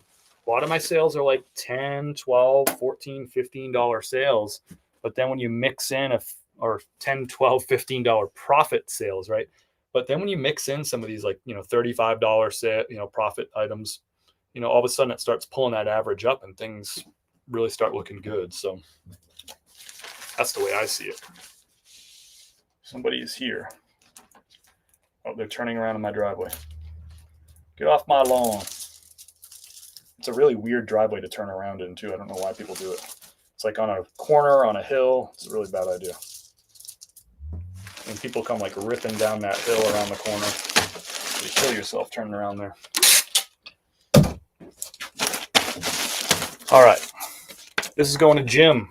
lot of my sales are like 10, 12, 14, $15 sales. But then when you mix in or $10, $12, $15 profit sales, right? But then when you mix in some of these like, $35 profit items, all of a sudden it starts pulling that average up and things really start looking good. So that's the way I see it. Somebody is here. Oh, they're turning around in my driveway. Get off my lawn. It's a really weird driveway to turn around into. I don't know why people do it. It's like on a corner, on a hill. It's a really bad idea. And people come like ripping down that hill around the corner. You kill yourself turning around there. All right. This is going to Jim.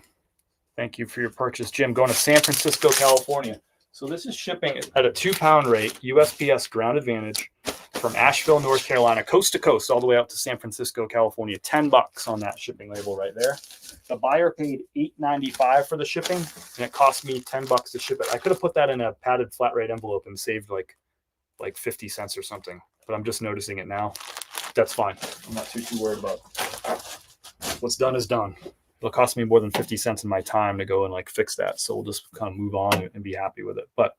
Thank you for your purchase, Jim. Going to San Francisco, California. So this is shipping at a 2-pound rate, USPS Ground Advantage, from Asheville, North Carolina, coast to coast, all the way out to San Francisco, California. 10 bucks on that shipping label right there. The buyer paid $8.95 for the shipping, and it cost me 10 bucks to ship it. I could have put that in a padded flat rate envelope and saved like 50 cents or something, but I'm just noticing it now. That's fine. I'm not too worried about it. What's done is done. It'll cost me more than 50 cents in my time to go and like fix that. So we'll just kind of move on and be happy with it. But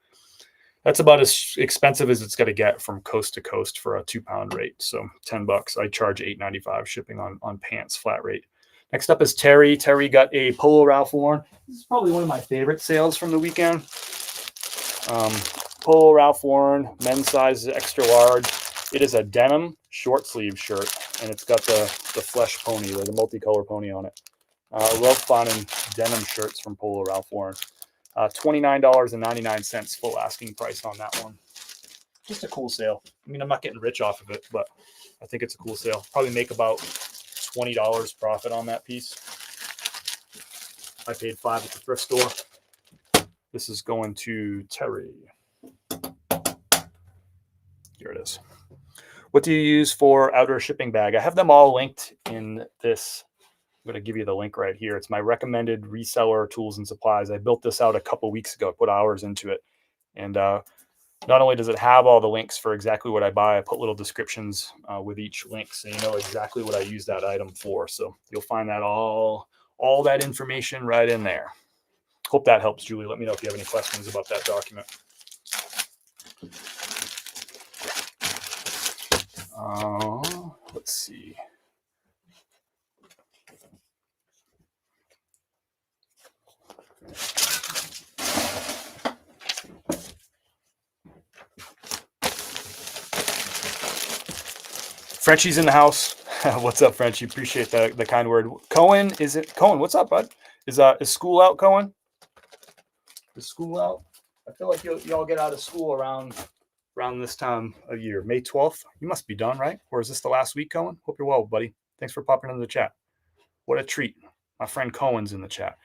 that's about as expensive as it's going to get from coast to coast for a 2-pound rate. So 10 bucks. I charge $8.95 shipping on pants flat rate. Next up is Terry. Terry got a Polo Ralph Lauren. This is probably one of my favorite sales from the weekend. Polo Ralph Lauren, men's size is extra large. It is a denim short sleeve shirt, and it's got the flesh pony or the multicolor pony on it. I love finding denim shirts from Polo Ralph Lauren. $29.99 full asking price on that one. Just a cool sale. I mean, I'm not getting rich off of it, but I think it's a cool sale. Probably make about $20 profit on that piece. I paid $5 at the thrift store. This is going to Terry. Here it is. What do you use for outdoor shipping bag? I have them all linked in this. I'm going to give you the link right here. It's my recommended reseller tools and supplies. I built this out a couple weeks ago. I put hours into it. And not only does it have all the links for exactly what I buy, I put little descriptions with each link so you know exactly what I use that item for. So you'll find that all that information right in there. Hope that helps, Julie. Let me know if you have any questions about that document. Let's see. Frenchie's in the house. What's up, Frenchie? Appreciate the kind word. Cohen, is it Cohen? What's up, bud? Is school out, Cohen? Is school out? I feel like y'all get out of school around this time of year. May 12th. You must be done, right? Or is this the last week, Cohen? Hope you're well, buddy. Thanks for popping into the chat. What a treat. My friend Cohen's in the chat.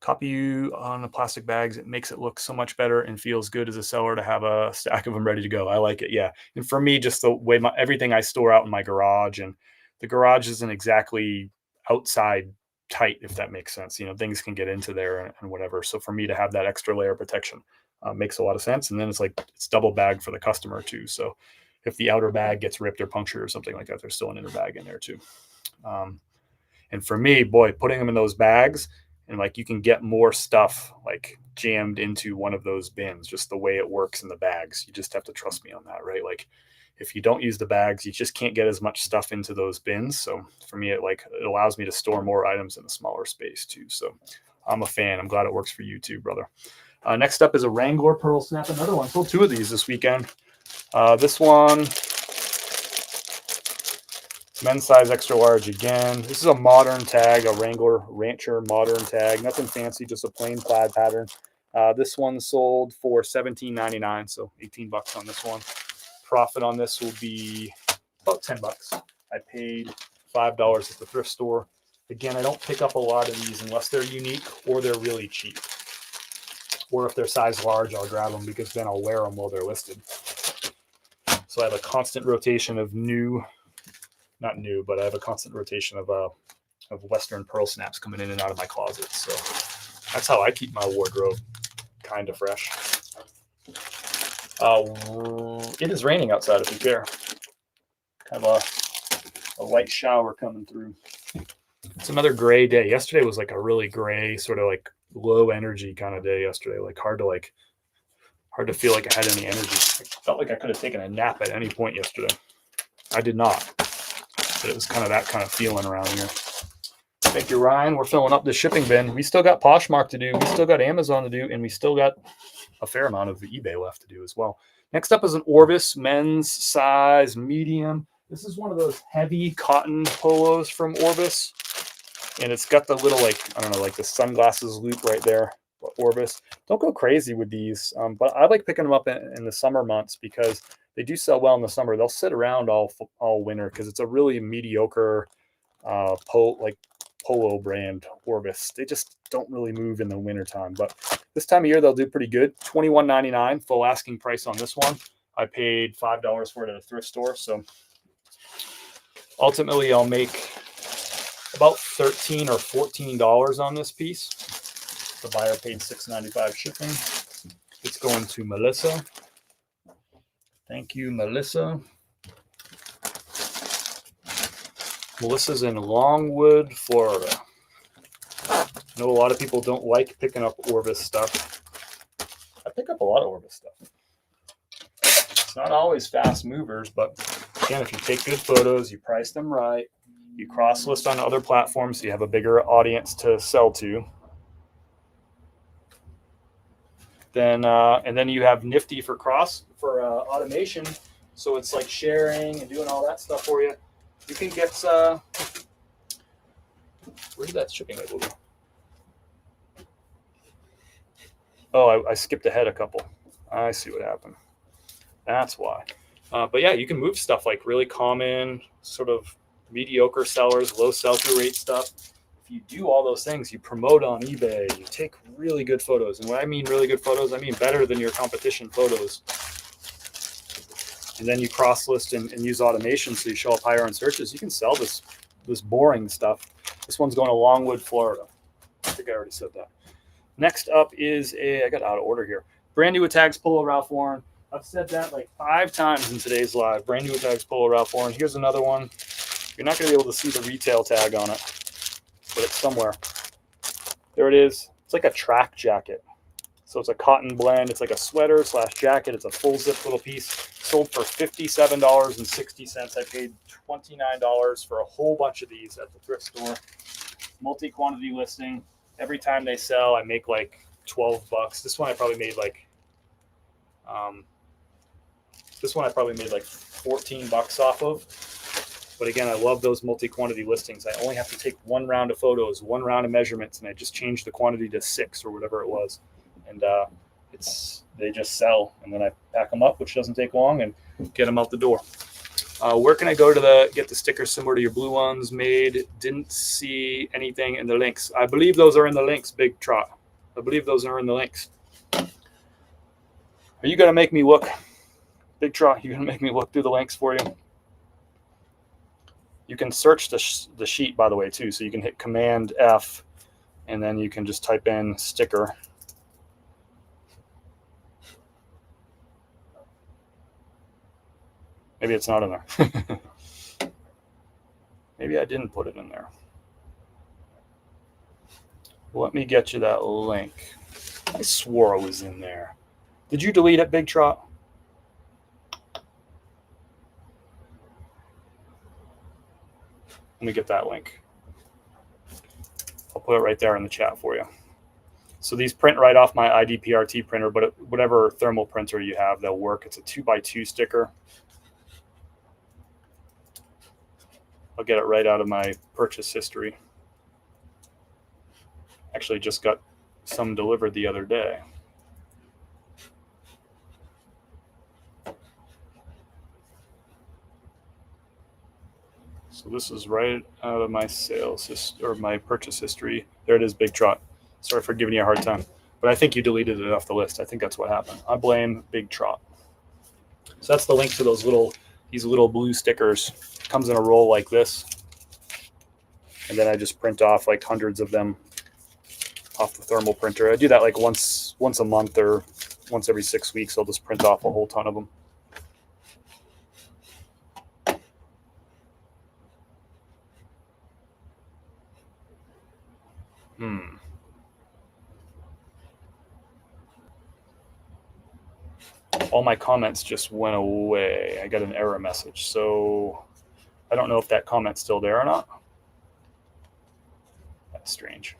Copy you on the plastic bags. It makes it look so much better and feels good as a seller to have a stack of them ready to go. I like it. Yeah. And for me, just the way everything I store out in my garage, and the garage isn't exactly outside tight, if that makes sense. Things can get into there and whatever. So for me to have that extra layer of protection makes a lot of sense. And then it's double bagged for the customer too. So if the outer bag gets ripped or punctured or something like that, there's still an inner bag in there too. And for me, boy, putting them in those bags, and you can get more stuff jammed into one of those bins, just the way it works in the bags. You just have to trust me on that, right? If you don't use the bags, you just can't get as much stuff into those bins. So for me, it allows me to store more items in a smaller space too. So I'm a fan. I'm glad it works for you too, brother. Next up is a Wrangler Pearl Snap. Another one. Sold 2 of these this weekend. This one, men's size extra large again. This is a modern tag, a Wrangler Rancher modern tag. Nothing fancy, just a plain plaid pattern. This one sold for $17.99, so 18 bucks on this one. Profit on this will be about 10 bucks. I paid $5 at the thrift store. Again, I don't pick up a lot of these unless they're unique or they're really cheap. Or if they're size large, I'll grab them because then I'll wear them while they're listed. So I have a constant rotation of not new, but I have a constant rotation of Western Pearl Snaps coming in and out of my closet. So that's how I keep my wardrobe kind of fresh. It is raining outside if you care. Kind of a light shower coming through. It's another gray day. Yesterday was like a really gray, sort of like low energy kind of day yesterday. Like hard to feel like I had any energy. I felt like I could have taken a nap at any point yesterday. I did not, but it was kind of that kind of feeling around here. Thank you, Ryan. We're filling up the shipping bin. We still got Poshmark to do. We still got Amazon to do, and we still got a fair amount of the eBay left to do as well. Next up is an Orvis men's size medium. This is one of those heavy cotton polos from Orvis. And it's got the little, like, I don't know, like the sunglasses loop right there. Orvis. Don't go crazy with these, but I like picking them up in the summer months because they do sell well in the summer. They'll sit around all winter because it's a really mediocre polo brand Orvis. They just don't really move in the wintertime. But this time of year, they'll do pretty good. $21.99 full asking price on this one. I paid $5 for it at a thrift store. So ultimately, I'll make about $13 or $14 on this piece. The buyer paid $6.95 shipping. It's going to Melissa. Thank you, Melissa. Melissa's in Longwood, Florida. I know a lot of people don't like picking up Orvis stuff. I pick up a lot of Orvis stuff. It's not always fast movers, but again, if you take good photos, you price them right, you cross list on other platforms, so you have a bigger audience to sell to. Then and then you have Nifty for automation, so it's like sharing and doing all that stuff for you. You can get where did that shipping label go? Oh, I skipped ahead a couple. I see what happened. That's why. But yeah, you can move stuff like really common, sort of mediocre sellers, low sell-through rate stuff. You do all those things, you promote on eBay, you take really good photos. And when I mean really good photos, I mean better than your competition photos. And then you cross list and use automation so you show up higher on searches. You can sell this boring stuff. This one's going to Longwood, Florida. I think I already said that. Next up is I got out of order here. Brand new with tags polo Ralph Lauren. I've said that like 5 times in today's live. Brand new with tags polo Ralph Lauren. Here's another one. You're not going to be able to see the retail tag on it, but it's somewhere. There it is. It's like a track jacket. So it's a cotton blend. It's like a sweater / jacket. It's a full zip little piece. Sold for $57.60. I paid $29 for a whole bunch of these at the thrift store. Multi-quantity listing. Every time they sell, I make like $12. This one I probably made like $14 off of. But again, I love those multi-quantity listings. I only have to take 1 round of photos, 1 round of measurements, and I just change the quantity to 6 or whatever it was. And they just sell. And then I pack them up, which doesn't take long, and get them out the door. Where can I go to get the stickers similar to your blue ones made? Didn't see anything in the links. I believe those are in the links, Big Trot. I believe those are in the links. Are you going to make me look? Big Trot, you're going to make me look through the links for you? You can search the sheet, by the way, too. So you can hit Command F, and then you can just type in sticker. Maybe it's not in there. Maybe I didn't put it in there. Let me get you that link. I swore it was in there. Did you delete it, Big Trot? Let me get that link. I'll put it right there in the chat for you. So these print right off my IDPRT printer, but whatever thermal printer you have, they'll work. It's a 2x2 sticker. I'll get it right out of my purchase history. Actually, just got some delivered the other day. So this is right out of my my purchase history. There it is, Big Trot. Sorry for giving you a hard time, but I think you deleted it off the list. I think that's what happened. I blame Big Trot. So that's the link to these little blue stickers. It comes in a roll like this, and then I just print off like hundreds of them off the thermal printer. I do that like once once a month or once every 6 weeks, I'll just print off a whole ton of them. All my comments just went away. I got an error message. So I don't know if that comment's still there or not. That's strange.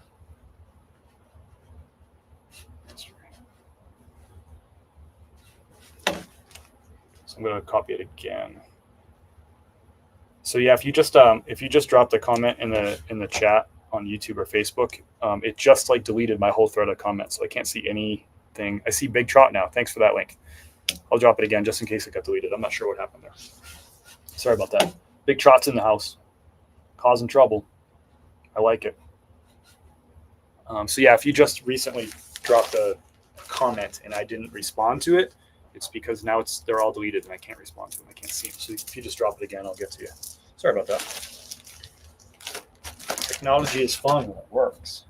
So I'm going to copy it again. So yeah, if you just dropped a comment in the chat on YouTube or Facebook, it just like deleted my whole thread of comments, so I can't see anything. I see Big Trot now. Thanks for that link. I'll drop it again just in case it got deleted. I'm not sure what happened there. Sorry about that. Big Trot's in the house, causing trouble. I like it. So yeah, if you just recently dropped a comment and I didn't respond to it, it's because now they're all deleted and I can't respond to them. I can't see them. So if you just drop it again, I'll get to you. Sorry about that. Technology is fun when it works.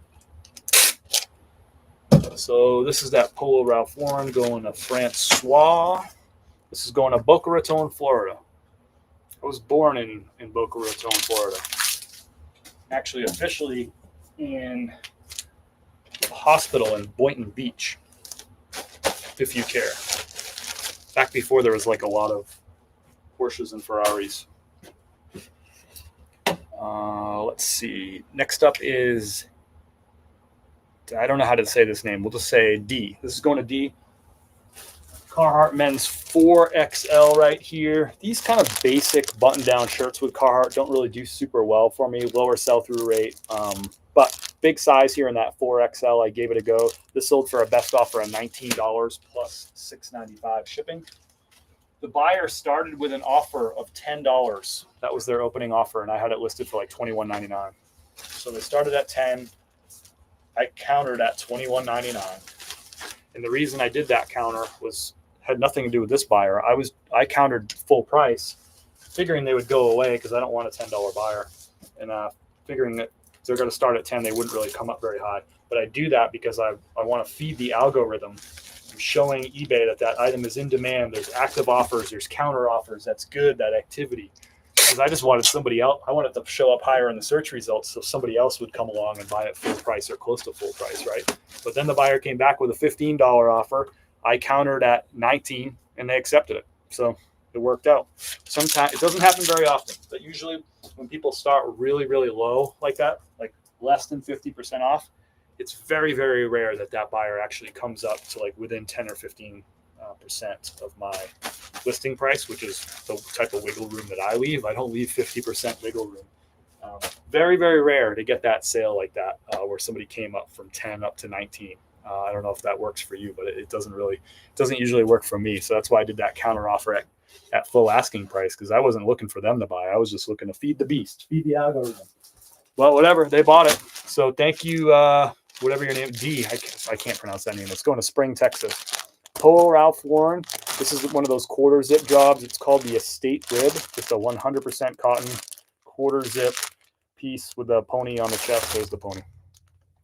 So this is that Polo Ralph Lauren going to Francois. This is going to Boca Raton, Florida. I was born in Boca Raton, Florida. Actually, officially in a hospital in Boynton Beach, if you care. Back before there was like a lot of Porsches and Ferraris. Let's see. Next up is, I don't know how to say this name. We'll just say D. This is going to D. Carhartt men's 4XL right here. These kind of basic button-down shirts with Carhartt don't really do super well for me. Lower sell-through rate. But big size here in that 4XL. I gave it a go. This sold for a best offer of $19 plus $6.95 shipping. The buyer started with an offer of $10. That was their opening offer, and I had it listed for like $21.99. So they started at $10. I countered at $21.99. And the reason I did that counter had nothing to do with this buyer. I countered full price, figuring they would go away because I don't want a $10 buyer, and figuring that they're going to start at 10, they wouldn't really come up very high. But I do that because I want to feed the algorithm. I'm showing eBay that item is in demand. There's active offers. There's counter offers. That's good, that activity. Because I just wanted somebody else. I wanted to show up higher in the search results so somebody else would come along and buy it full price or close to full price, right? But then the buyer came back with a $15 offer. I countered at 19 and they accepted it. So it worked out. Sometimes it doesn't happen very often, but usually when people start really, really low like that, like less than 50% off, it's very, very rare that buyer actually comes up to like within 10 or 15% of my listing price, which is the type of wiggle room that I leave. I don't leave 50% wiggle room. Very, very rare to get that sale like that where somebody came up from 10 up to 19. I don't know if that works for you, but it doesn't usually work for me. So that's why I did that counter offer at full asking price, because I wasn't looking for them to buy. I was just looking to feed the beast, feed the algorithm. Well, whatever, they bought it. So thank you, whatever your name, D. I can't pronounce that name. It's going to Spring, Texas. Polo Ralph Lauren. This is one of those quarter zip jobs. It's called the Estate Rib. It's a 100% cotton quarter zip piece with a pony on the chest. There's the pony.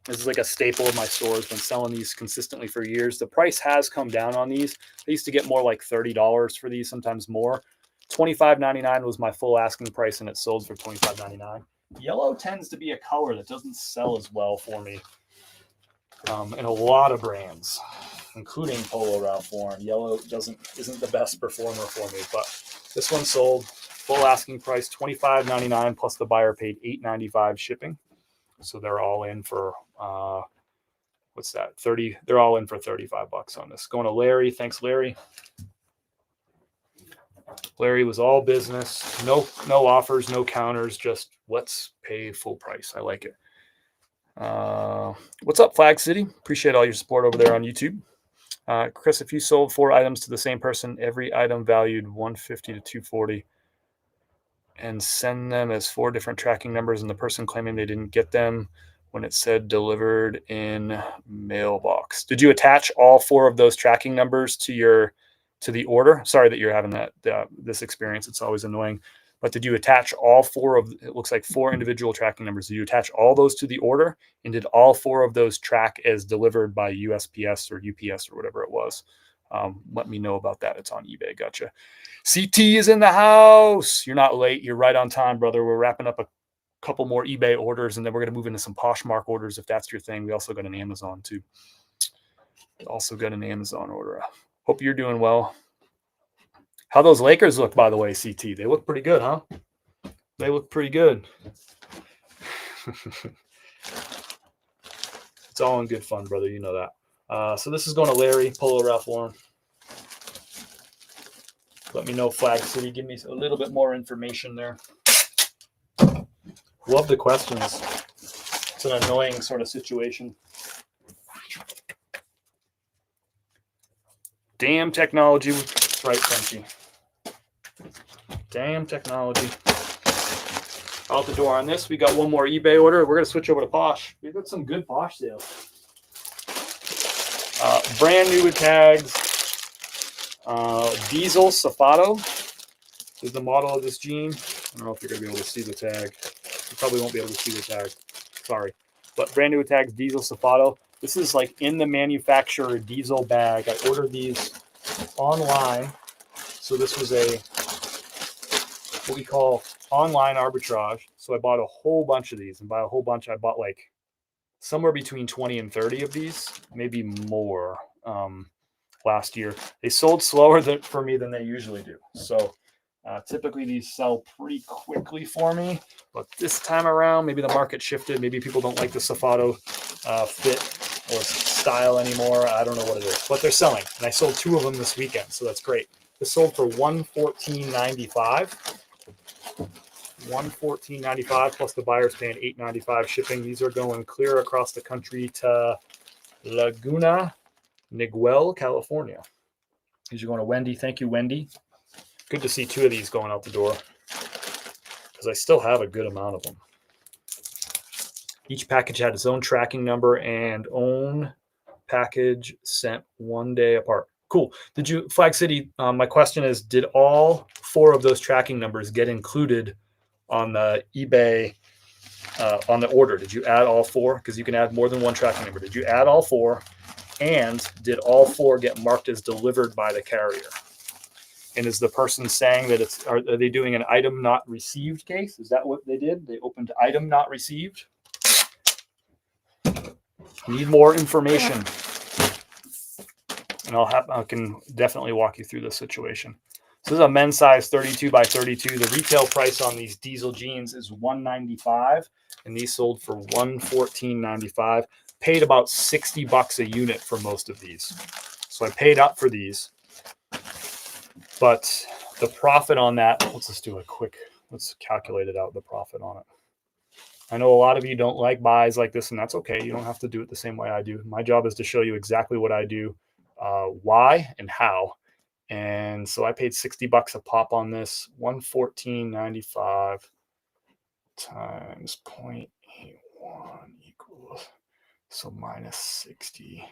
This is like a staple of my stores. Been selling these consistently for years. The price has come down on these. I used to get more like $30 for these, sometimes more. $25.99 was my full asking price, and it sold for $25.99. Yellow tends to be a color that doesn't sell as well for me in a lot of brands, including Polo Ralph Lauren. Yellow isn't the best performer for me, but this one sold full asking price $25.99 plus the buyer paid $8.95 shipping. So they're all in for what's that? 30. They're all in for $35 on this. Going to Larry. Thanks, Larry. Larry was all business. No offers, no counters. Just let's pay full price. I like it. What's up, Flag City? Appreciate all your support over there on YouTube. Chris, if you sold 4 items to the same person, every item valued $150 to $240, and send them as 4 different tracking numbers, and the person claiming they didn't get them when it said delivered in mailbox. Did you attach all 4 of those tracking numbers to the order? Sorry that you're having this experience. It's always annoying. But did you attach all four of, it looks like 4 individual tracking numbers. Did you attach all those to the order? And did all 4 of those track as delivered by USPS or UPS or whatever it was? Let me know about that. It's on eBay. Gotcha. CT is in the house. You're not late. You're right on time, brother. We're wrapping up a couple more eBay orders, and then we're going to move into some Poshmark orders if that's your thing. We also got an Amazon too. Also got an Amazon order. Hope you're doing well. How those Lakers look, by the way, CT? They look pretty good, huh? They look pretty good. It's all in good fun, brother. You know that. So this is going to Larry, Polo Ralph Lauren. Let me know, Flag City. Give me a little bit more information there. Love the questions. It's an annoying sort of situation. Damn technology. That's right, Frenchy. Damn technology. Out the door on this. We got one more eBay order. We're going to switch over to Posh. We've got some good Posh sales. Brand new with tags. Diesel Safato is the model of this jean. I don't know if you're going to be able to see the tag. You probably won't be able to see the tag. Sorry. But brand new with tags, Diesel Safato. This is like in the manufacturer diesel bag. I ordered these online. So this was a, what we call online arbitrage. So I bought a whole bunch of these. And by a whole bunch, I bought like somewhere between 20 and 30 of these, maybe more. Last year, they sold slower for me than they usually do. So typically these sell pretty quickly for me, but this time around, maybe the market shifted. Maybe people don't like the Safato fit or style anymore. I don't know what it is, but they're selling. And I sold 2 of them this weekend, so that's great. This sold for $114.95. $114.95 plus the buyer's paying $8.95 shipping. These are going clear across the country to Laguna Niguel, California. These are going to Wendy. Thank you, Wendy. Good to see 2 of these going out the door because I still have a good amount of them. Each package had its own tracking number and own package sent 1 day apart. Cool. Did you, Flag City, my question is, did all 4 of those tracking numbers get included on the eBay, on the order? Did you add all 4? Because you can add more than 1 tracking number. Did you add all 4? And did all 4 get marked as delivered by the carrier? And is the person saying that it's, are they doing an item not received case? Is that what they did? They opened item not received? Need more information. And I can definitely walk you through this situation. So this is a men's size 32 by 32. The retail price on these diesel jeans is $195, and these sold for $114.95. Paid about $60 a unit for most of these. So I paid up for these. But the profit on that, let's just do a quick, let's calculate it out, the profit on it. I know a lot of you don't like buys like this, and that's okay. You don't have to do it the same way I do. My job is to show you exactly what I do, why and how. And so I paid $60 a pop on this. $114.95 times 0.81 equals, so minus 60.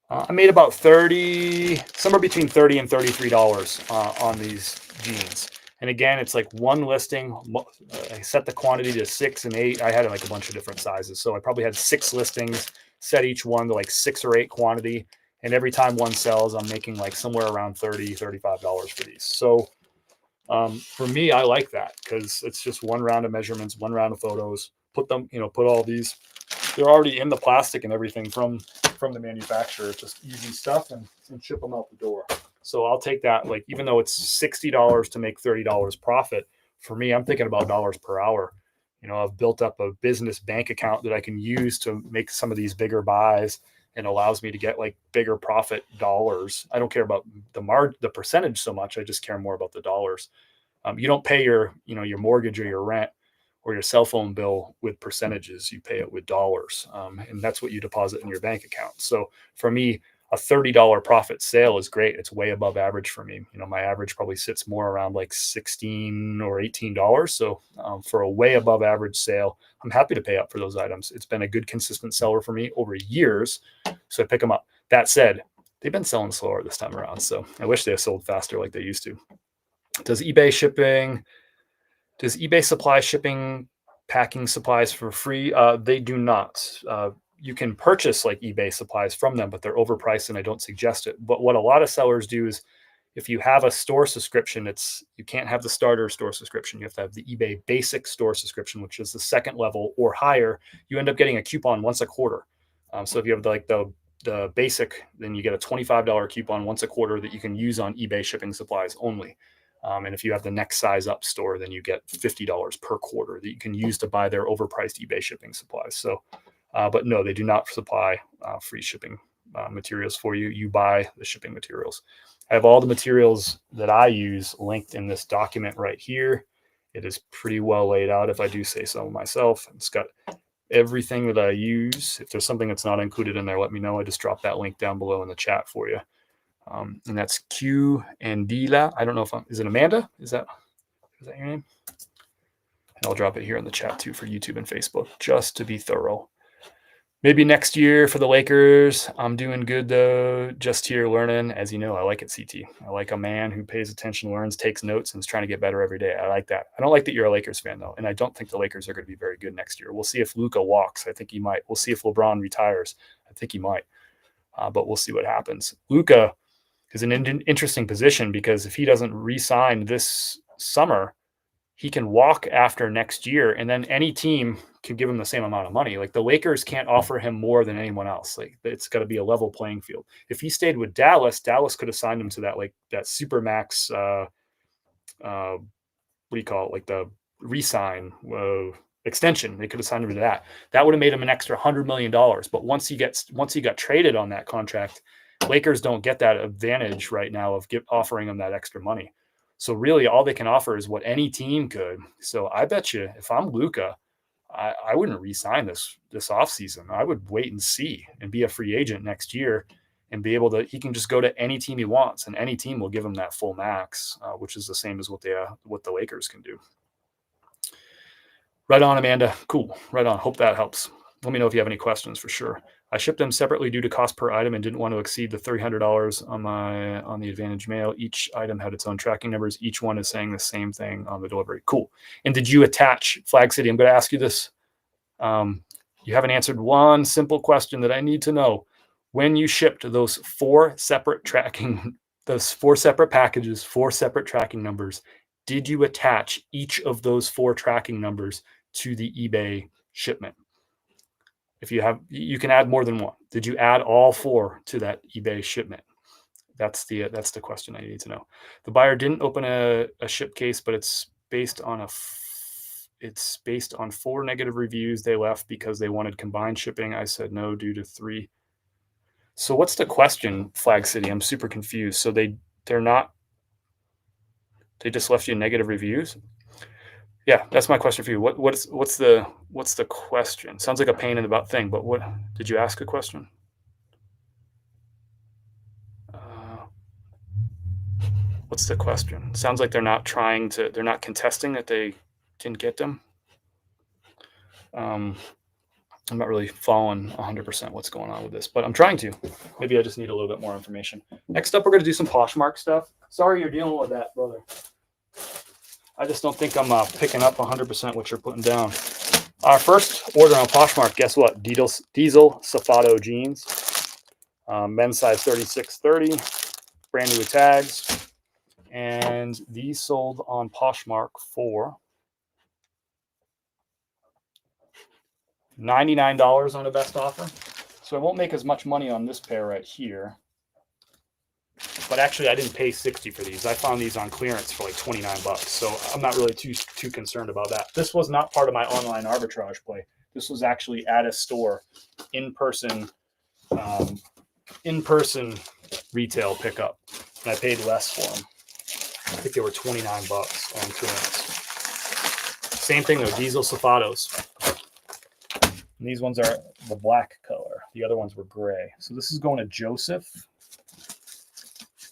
I made about 30, somewhere between $30 and $33 on these jeans. And again, it's like one listing. I set the quantity to 6 and 8. I had like a bunch of different sizes. So I probably had 6 listings, set each one to like 6 or 8 quantity. And every time one sells, I'm making like somewhere around $30, $35 for these. So for me, I like that because it's just one round of measurements, one round of photos, put them, put all these, they're already in the plastic and everything from the manufacturer. It's just easy stuff and ship them out the door. So I'll take that, like, even though it's $60 to make $30 profit, for me, I'm thinking about dollars per hour. I've built up a business bank account that I can use to make some of these bigger buys and allows me to get like bigger profit dollars. I don't care about the percentage so much. I just care more about the dollars. You don't pay your mortgage or your rent or your cell phone bill with percentages. You pay it with dollars. And that's what you deposit in your bank account. So for me, a $30 profit sale is great. It's way above average for me. My average probably sits more around like $16 or $18. So for a way above average sale, I'm happy to pay up for those items. It's been a good, consistent seller for me over years. So I pick them up. That said, they've been selling slower this time around. So I wish they had sold faster like they used to. Does eBay shipping Does eBay supply shipping, packing supplies for free? They do not. You can purchase like eBay supplies from them, but they're overpriced and I don't suggest it. But what a lot of sellers do is if you have a store subscription, you can't have the starter store subscription. You have to have the eBay basic store subscription, which is the second level or higher. You end up getting a coupon once a quarter. So if you have like the basic, then you get a $25 coupon once a quarter that you can use on eBay shipping supplies only. And if you have the next size up store, then you get $50 per quarter that you can use to buy their overpriced eBay shipping supplies. So, but no, they do not supply free shipping materials for you. You buy the shipping materials. I have all the materials that I use linked in this document right here. It is pretty well laid out, if I do say so myself. It's got everything that I use. If there's something that's not included in there, let me know. I just dropped that link down below in the chat for you. And that's Q and Dila. I don't know if is it Amanda? Is that your name? And I'll drop it here in the chat too for YouTube and Facebook, just to be thorough. Maybe next year for the Lakers. I'm doing good though, just here learning. As you know, I like it, CT. I like a man who pays attention, learns, takes notes, and is trying to get better every day. I like that. I don't like that you're a Lakers fan though, and I don't think the Lakers are going to be very good next year. We'll see if Luka walks. I think he might. We'll see if LeBron retires. I think he might, but we'll see what happens. Luka is an interesting position because if he doesn't re-sign this summer, he can walk after next year, and then any team can give him the same amount of money. Like the Lakers can't offer him more than anyone else. Like it's got to be a level playing field. If he stayed with Dallas, Dallas could have signed him to that super max. What do you call it? Like the re-sign extension. They could have signed him to that. That would have made him an extra $100 million. But once he got traded on that contract, Lakers don't get that advantage right now of offering him that extra money. So really all they can offer is what any team could. So I bet you if I'm Luka, I wouldn't re-sign this offseason. I would wait and see and be a free agent next year and be able to, he can just go to any team he wants and any team will give him that full max, which is the same as what the Lakers can do. Right on, Amanda. Cool. Right on. Hope that helps. Let me know if you have any questions for sure. I shipped them separately due to cost per item and didn't want to exceed the $300 on the Advantage Mail. Each item had its own tracking numbers. Each one is saying the same thing on the delivery. Cool. And did you attach Flag City? I'm going to ask you this. You haven't answered one simple question that I need to know. When you shipped those four separate packages, 4 separate tracking numbers, did you attach each of those 4 tracking numbers to the eBay shipment? If you have, you can add more than one. Did you add all 4 to that eBay shipment? That's the question I need to know. The buyer didn't open a ship case, but it's based on 4 negative reviews they left because they wanted combined shipping. I said no due to 3. So what's the question, Flag City? I'm super confused. So they just left you negative reviews? Yeah, that's my question for you. What's the question? Sounds like a pain in the butt thing, but what did you ask a question? What's the question? Sounds like they're not contesting that they didn't get them. I'm not really following 100% what's going on with this, but I'm trying to. Maybe I just need a little bit more information. Next up, we're going to do some Poshmark stuff. Sorry you're dealing with that, brother. I just don't think I'm picking up 100% what you're putting down. Our first order on Poshmark, guess what? Diesel Safato jeans. Men's size 36-30. Brand new with tags. And these sold on Poshmark for $99 on a best offer. So I won't make as much money on this pair right here. But actually, I didn't pay $60 for these. I found these on clearance for like $29. So I'm not really too concerned about that. This was not part of my online arbitrage play. This was actually at a store, in-person retail pickup. And I paid less for them. I think they were $29 on clearance. Same thing though, Diesel Safatos. And these ones are the black color. The other ones were gray. So this is going to Joseph.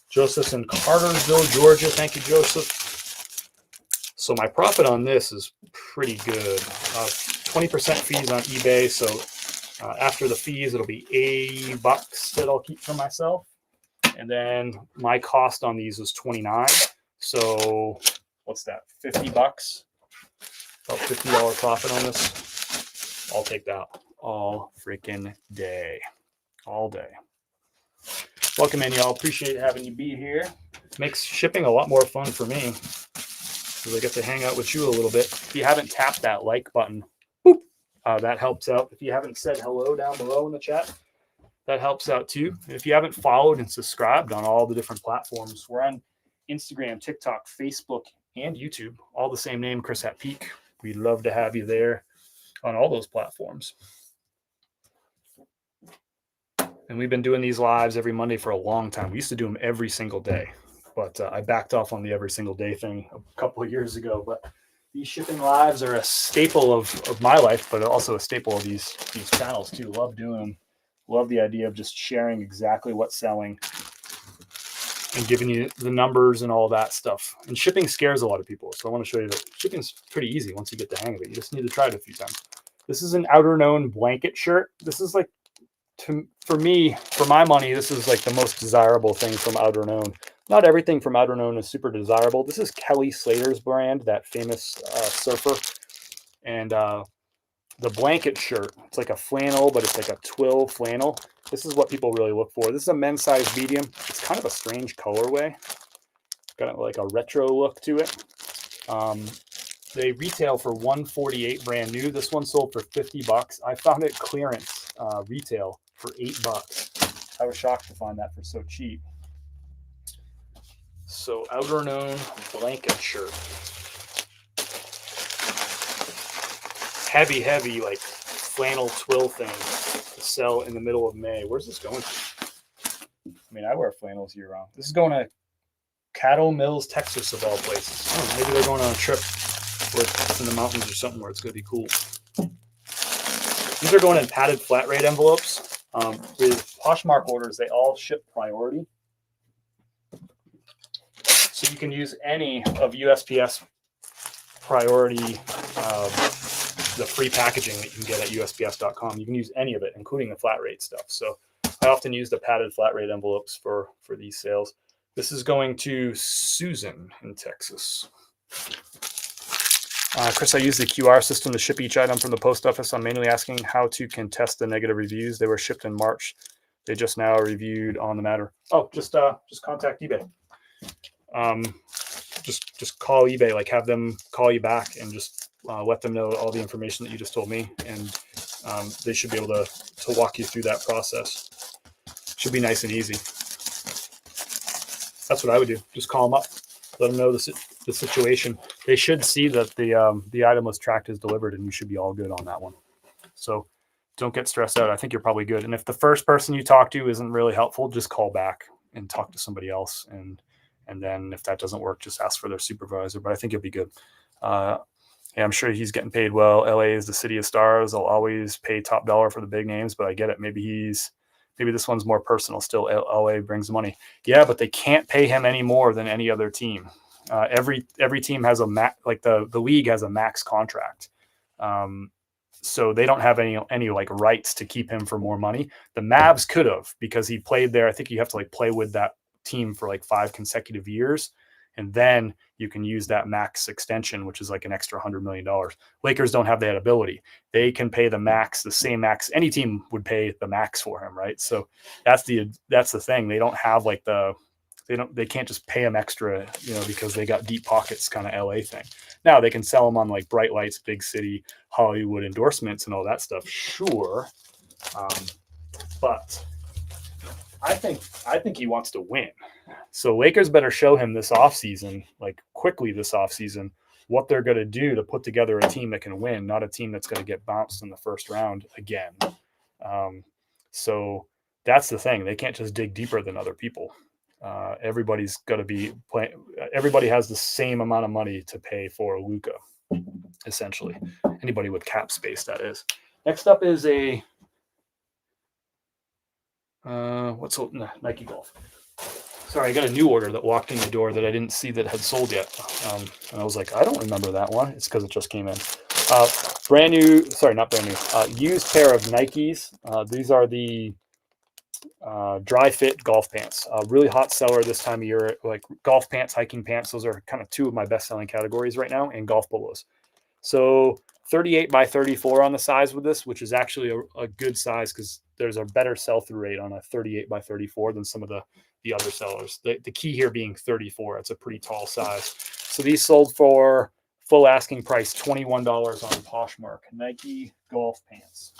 Joseph's in Cartersville, Georgia. Thank you, Joseph. So my profit on this is pretty good. 20% fees on eBay. So after the fees, it'll be $80 that I'll keep for myself. And then my cost on these was $29. So what's that? $50 About $50 profit on this. I'll take that all freaking day. All day. Welcome in, y'all. Appreciate having you be here. Makes shipping a lot more fun for me because I get to hang out with you a little bit. If you haven't tapped that like button, boop, that helps out. If you haven't said hello down below in the chat, that helps out too. And if you haven't followed and subscribed on all the different platforms, we're on Instagram, TikTok, Facebook, and YouTube. All the same name, Chris at Peak. We'd love to have you there on all those platforms. And we've been doing these lives every Monday for a long time. We used to do them every single day, but I backed off on the every single day thing a couple of years ago. But these shipping lives are a staple of my life, but also a staple of these channels too. Love doing them. Love the idea of just sharing exactly what's selling and giving you the numbers and all that stuff. And shipping scares a lot of people. So I want to show you that shipping's pretty easy once you get the hang of it. You just need to try it a few times. This is an outer known blanket shirt. This is like, for me, for my money, this is like the most desirable thing from Outer Known. Not everything from Outer Known is super desirable. This is Kelly Slater's brand, that famous surfer. And the blanket shirt, it's like a flannel, but it's like a twill flannel. This is what people really look for. This is a men's size medium. It's kind of a strange colorway. Got like a retro look to it. They retail for $148 brand new. This one sold for $50. I found it clearance retail for $8. I was shocked to find that for so cheap. So Outer Known blanket shirt. Heavy, like flannel twill thing to sell in the middle of May. Where's this going to? I mean, I wear flannels year round. This is going to Cattle Mills, Texas, of all places. I don't know, maybe they're going on a trip where it's in the mountains or something where it's going to be cool. These are going in padded flat rate envelopes. With Poshmark orders, they all ship priority. So you can use any of USPS priority, the free packaging that you can get at USPS.com. You can use any of it, including the flat rate stuff. So I often use the padded flat rate envelopes for these sales. This is going to Susan in Texas. Chris, I use the QR system to ship each item from the post office. I'm mainly asking how to contest the negative reviews. They were shipped in March. They just now reviewed on the matter. Oh, just contact eBay. Just call eBay, like have them call you back and just let them know all the information that you just told me, and they should be able to walk you through that process. Should be nice and easy. That's what I would do. Just call them up, let them know the situation. They should see that the item was tracked as delivered, and you should be all good on that one. So don't get stressed out. I think you're probably good. And if the first person you talk to isn't really helpful, just call back and talk to somebody else. And then if that doesn't work, just ask for their supervisor. But I think you'll be good. Yeah, I'm sure he's getting paid well. LA is the city of stars. They'll always pay top dollar for the big names, but I get it. Maybe this one's more personal. Still, LA brings money. Yeah, but they can't pay him any more than any other team. Every team has a max, like the league has a max contract. So they don't have any like rights to keep him for more money. The Mavs could have, because he played there. I think you have to like play with that team for like 5 consecutive years. And then you can use that max extension, which is like an extra $100 million. Lakers don't have that ability. They can pay the max, the same max. Any team would pay the max for him, right? So that's the thing. They don't have like they can't just pay him extra, because they got deep pockets kind of LA thing. Now they can sell him on like bright lights, big city, Hollywood endorsements and all that stuff. Sure. But I think he wants to win. So Lakers better show him this offseason, like quickly this offseason, what they're going to do to put together a team that can win, not a team that's going to get bounced in the first round again. So that's the thing. They can't just dig deeper than other people. Everybody's got to be playing. Everybody has the same amount of money to pay for Luka, essentially. Anybody with cap space, that is. Next up is a Nike Golf. Sorry, I got a new order that walked in the door that I didn't see that had sold yet. And I was like, I don't remember that one. It's because it just came in. Brand new, sorry, not brand new, used pair of Nikes. These are the dry fit golf pants. Really hot seller this time of year, like golf pants, hiking pants. Those are kind of two of my best selling categories right now, and golf polos. So 38 by 34 on the size with this, which is actually a good size because there's a better sell-through rate on a 38 by 34 than some of the other sellers. The key here being 34. It's a pretty tall size. So these sold for full asking price, $21 on Poshmark. Nike golf pants.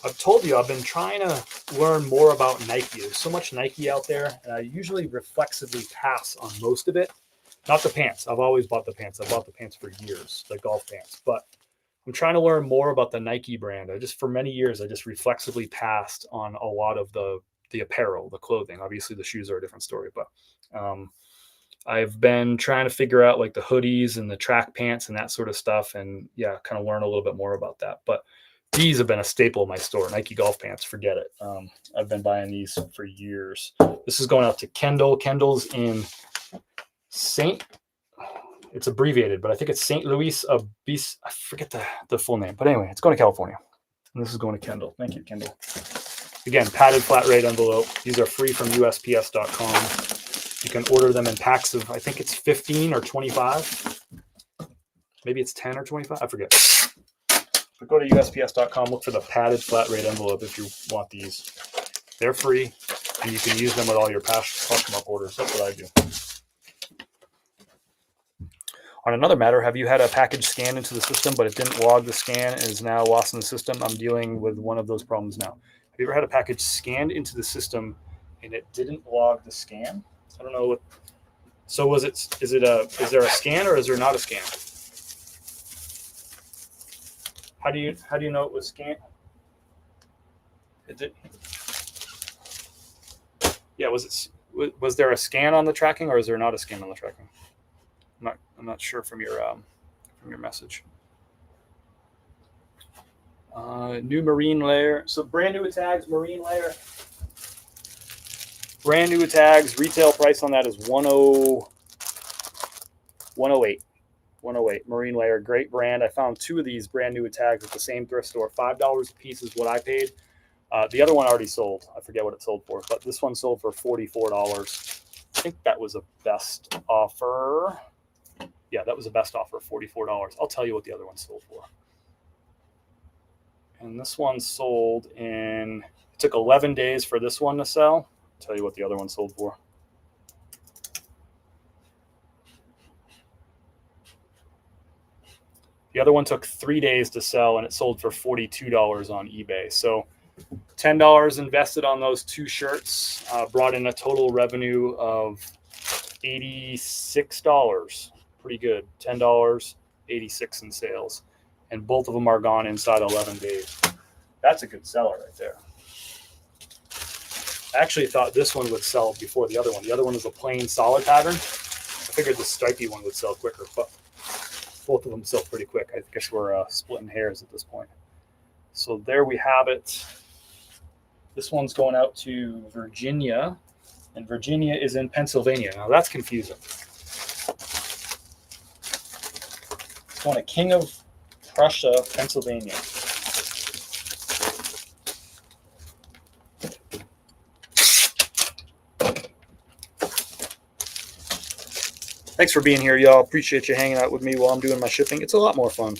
I've told you I've been trying to learn more about Nike. There's so much Nike out there, and I usually reflexively pass on most of it. Not the pants. I've always bought the pants. I've bought the pants for years, the golf pants. But I'm trying to learn more about the Nike brand. For many years, I just reflexively passed on a lot of the apparel, the clothing. Obviously, the shoes are a different story, but I've been trying to figure out like the hoodies and the track pants and that sort of stuff, and yeah, kind of learn a little bit more about that. But these have been a staple of my store. Nike golf pants, forget it. I've been buying these for years. This is going out to Kendall. Kendall's in it's abbreviated, but I think it's St. Louis Obese. I forget the full name, but anyway, it's going to California. And this is going to Kendall. Thank you, Kendall. Again, padded flat rate envelope. These are free from USPS.com. You can order them in packs of, I think it's 15 or 25. Maybe it's 10 or 25. I forget. But go to USPS.com, look for the padded flat rate envelope if you want these. They're free, and you can use them with all your Poshmark orders. That's what I do. On another matter, have you had a package scanned into the system, but it didn't log the scan and is now lost in the system? I'm dealing with one of those problems now. Have you ever had a package scanned into the system and it didn't log the scan? I don't know what. So is there a scan or is there not a scan? How do you know it was scanned? Was there a scan on the tracking or is there not a scan on the tracking? I'm not sure from your message. New marine layer. So brand new tags, marine layer. Brand new tags. Retail price on that is 108. 108 marine layer. Great brand. I found two of these brand new tags at the same thrift store. $5 a piece is what I paid. The other one already sold. I forget what it sold for, but this one sold for $44. I think that was a best offer. Yeah, that was a best offer, $44. I'll tell you what the other one sold for. And this one sold it took 11 days for this one to sell. I'll tell you what the other one sold for. The other one took 3 days to sell, and it sold for $42 on eBay. So $10 invested on those two shirts brought in a total revenue of $86. Pretty good. $10, 86 in sales. And both of them are gone inside 11 days. That's a good seller right there. I actually thought this one would sell before the other one. The other one is a plain solid pattern. I figured the stripy one would sell quicker, but both of them sell pretty quick. I guess we're splitting hairs at this point. So there we have it. This one's going out to Virginia, and Virginia is in Pennsylvania. Now that's confusing. It's going to King of Prussia, Pennsylvania. Thanks for being here, y'all. Appreciate you hanging out with me while I'm doing my shipping. It's a lot more fun.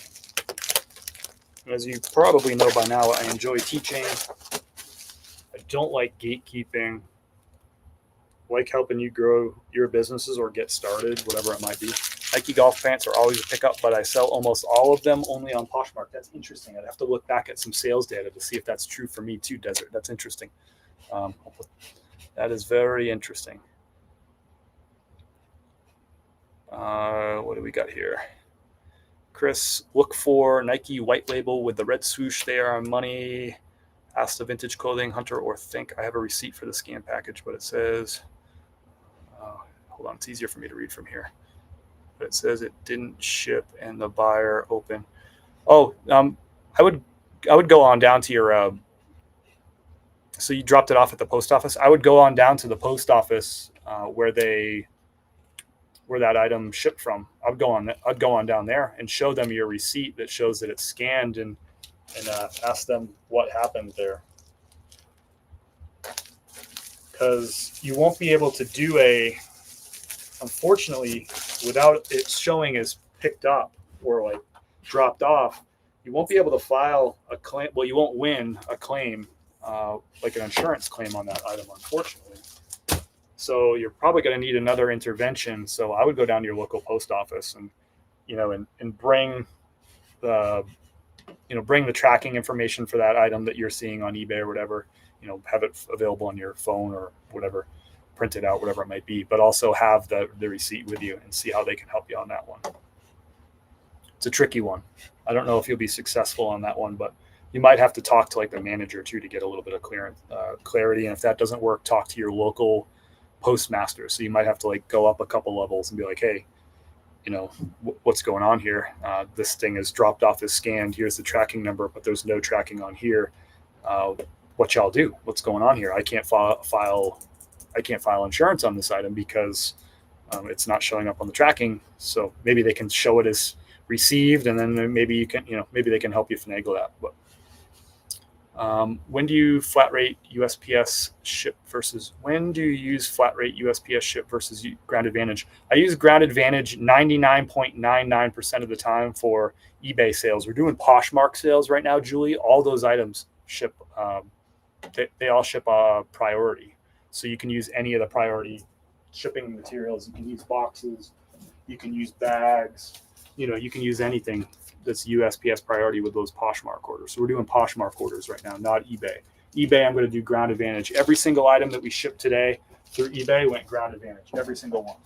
As you probably know by now, I enjoy teaching. I don't like gatekeeping. I like helping you grow your businesses or get started, whatever it might be. Nike golf pants are always a pickup, but I sell almost all of them only on Poshmark. That's interesting. I'd have to look back at some sales data to see if that's true for me too, Desert. That's interesting. That is very interesting. What do we got here? Chris, look for Nike white label with the red swoosh there on money. Ask the vintage clothing hunter or think. I have a receipt for the scan package, but it says, hold on, it's easier for me to read from here. But it says it didn't ship and the buyer open. Oh, I would go on down to your, so you dropped it off at the post office. I would go on down to the post office where that item shipped from. I'd go on down there and show them your receipt that shows that it's scanned and ask them what happened there. Because you won't be able to do a unfortunately, without it showing as picked up or like dropped off, you won't be able to file a claim. Well, you won't win a claim, like an insurance claim on that item, unfortunately. So you're probably going to need another intervention. So I would go down to your local post office and, and bring the, bring the tracking information for that item that you're seeing on eBay or whatever, have it available on your phone or whatever, print it out, whatever it might be, but also have the receipt with you and see how they can help you on that one. It's a tricky one. I don't know if you'll be successful on that one, but you might have to talk to like the manager too to get a little bit of clarity. And if that doesn't work, talk to your local postmaster. So you might have to like go up a couple levels and be like, hey, what's going on here? This thing is dropped off as scanned. Here's the tracking number, but there's no tracking on here. What y'all do? What's going on here? I can't file insurance on this item because it's not showing up on the tracking. So maybe they can show it as received, and then maybe you can, maybe they can help you finagle that. But when do you flat rate USPS ship versus when do you use flat rate USPS ship versus Ground Advantage? I use Ground Advantage 99.99% of the time for eBay sales. We're doing Poshmark sales right now, Julie. All those items ship, they all ship priority. So you can use any of the priority shipping materials. You can use boxes, you can use bags, you can use anything that's USPS priority with those Poshmark orders. So we're doing Poshmark orders right now, not eBay. eBay, I'm going to do Ground Advantage. Every single item that we shipped today through eBay went Ground Advantage, every single one.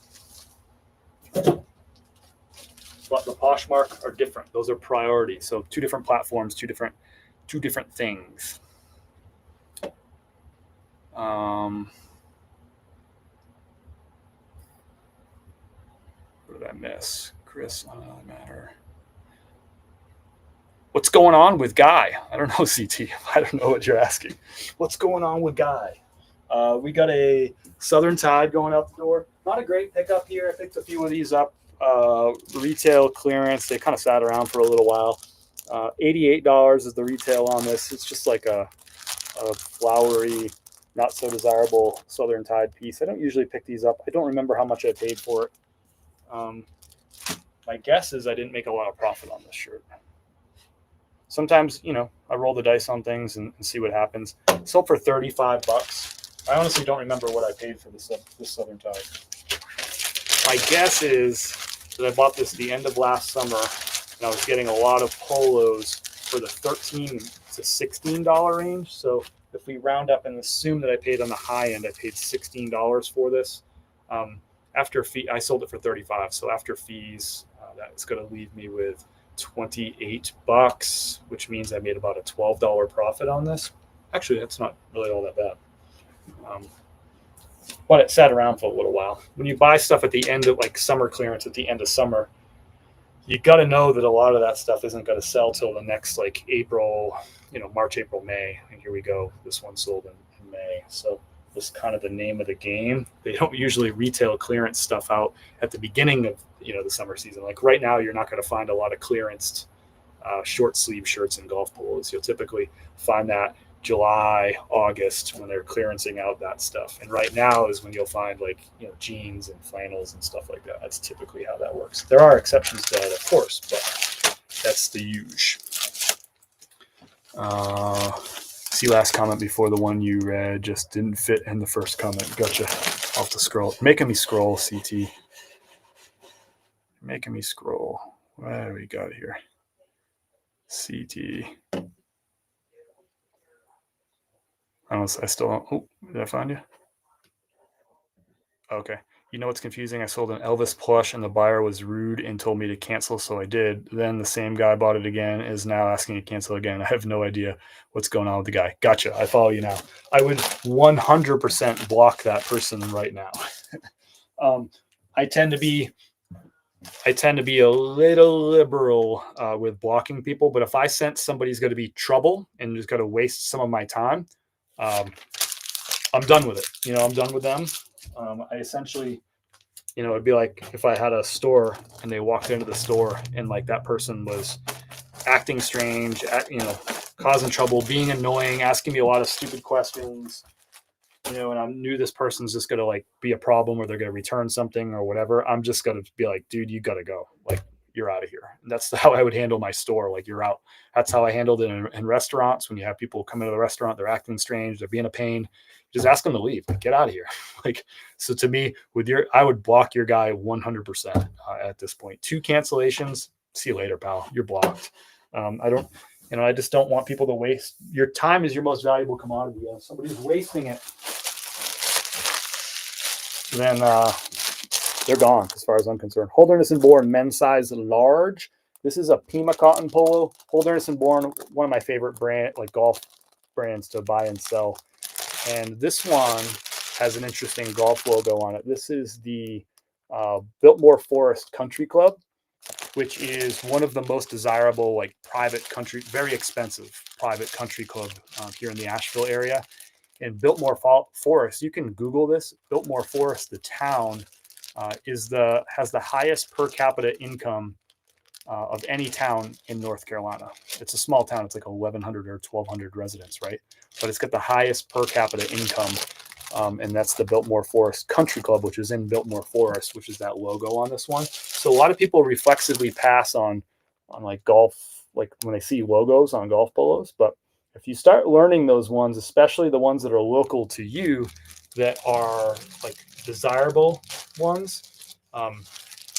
But the Poshmark are different. Those are priority. So two different platforms, two different things. What did I miss? Chris, matter. What's going on with Guy? I don't know, CT. I don't know what you're asking. What's going on with Guy? We got a Southern Tide going out the door. Not a great pickup here. I picked a few of these up. Retail clearance. They kind of sat around for a little while. $88 is the retail on this. It's just like a flowery, not so desirable Southern Tide piece. I don't usually pick these up. I don't remember how much I paid for it. My guess is I didn't make a lot of profit on this shirt. Sometimes, I roll the dice on things and see what happens. Sold for $35. I honestly don't remember what I paid for this Southern Tide. My guess is that I bought this the end of last summer, and I was getting a lot of polos for the $13 to $16 range. So if we round up and assume that I paid on the high end, I paid $16 for this. After fee, I sold it for $35. So after fees, that's going to leave me with $28, which means I made about a $12 profit on this. Actually, that's not really all that bad. But it sat around for a little while. When you buy stuff at the end of like summer clearance at the end of summer, you got to know that a lot of that stuff isn't going to sell till the next like April, March, April, May. And here we go. This one sold in May. So this is kind of the name of the game. They don't usually retail clearance stuff out at the beginning of the summer season. Like right now, you're not going to find a lot of clearanced short sleeve shirts and golf polos. You'll typically find that July, August when they're clearancing out that stuff. And right now is when you'll find like jeans and flannels and stuff like that. That's typically how that works. There are exceptions to that, of course, but that's the usual. See last comment before the one you read just didn't fit in the first comment. Gotcha. I'll have to scroll. Making me scroll, CT. Making me scroll. What do we got here? CT. I still don't. Oh, did I find you? Okay. You know what's confusing? I sold an Elvis plush and the buyer was rude and told me to cancel, so I did. Then the same guy bought it again, is now asking to cancel again. I have no idea what's going on with the guy. Gotcha. I follow you now. I would 100% block that person right now. I tend to be a little liberal with blocking people, but if I sense somebody's going to be trouble and just going to waste some of my time, I'm done with it. I'm done with them. I essentially, it'd be like if I had a store and they walked into the store and like that person was acting strange, causing trouble, being annoying, asking me a lot of stupid questions. and I knew this person's just going to like be a problem or they're going to return something or whatever, I'm just going to be like, dude, you got to go. Like, you're out of here. And that's how I would handle my store. Like, you're out. That's how I handled it in restaurants. When you have people come into the restaurant, they're acting strange, they're being a pain, just ask them to leave. Like, get out of here. Like, so to me, I would block your guy 100% at this point. 2 cancellations. See you later, pal. You're blocked. I just don't want people to waste. Your time is your most valuable commodity. If somebody's wasting it, then they're gone as far as I'm concerned. Holderness and Bourne, men's size large. This is a Pima cotton polo. Holderness and Bourne, one of my favorite golf brands to buy and sell. And this one has an interesting golf logo on it. This is the Biltmore Forest Country Club, which is one of the most desirable, like, private country, very expensive private country club here in the Asheville area. And Biltmore Forest, you can Google this. Biltmore Forest, the town, has the highest per capita income of any town in North Carolina. It's a small town. It's like 1,100 or 1,200 residents, right? But it's got the highest per capita income. And that's the Biltmore Forest Country Club, which is in Biltmore Forest, which is that logo on this one. So a lot of people reflexively pass on like golf, like when they see logos on golf polos. But if you start learning those ones, especially the ones that are local to you, that are like desirable ones, and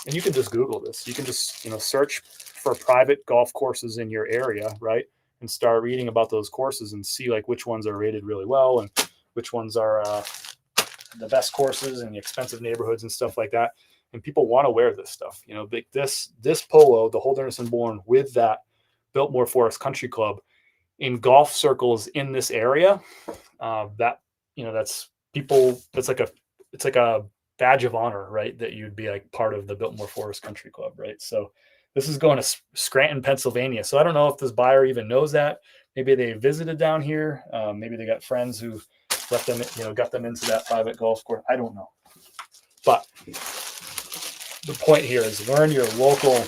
you can just Google this. You can just search for private golf courses in your area, right? And start reading about those courses and see like which ones are rated really well and which ones are the best courses in the expensive neighborhoods and stuff like that. And people want to wear this stuff. This polo, the Holderness and Bourne, with that Biltmore Forest Country Club, in golf circles in this area, that's people. It's like a badge of honor, right? That you'd be like part of the Biltmore Forest Country Club, right? So this is going to Scranton, Pennsylvania. So I don't know if this buyer even knows that. Maybe they visited down here. Maybe they got friends who got them into that private golf course. I don't know. But the point here is learn your local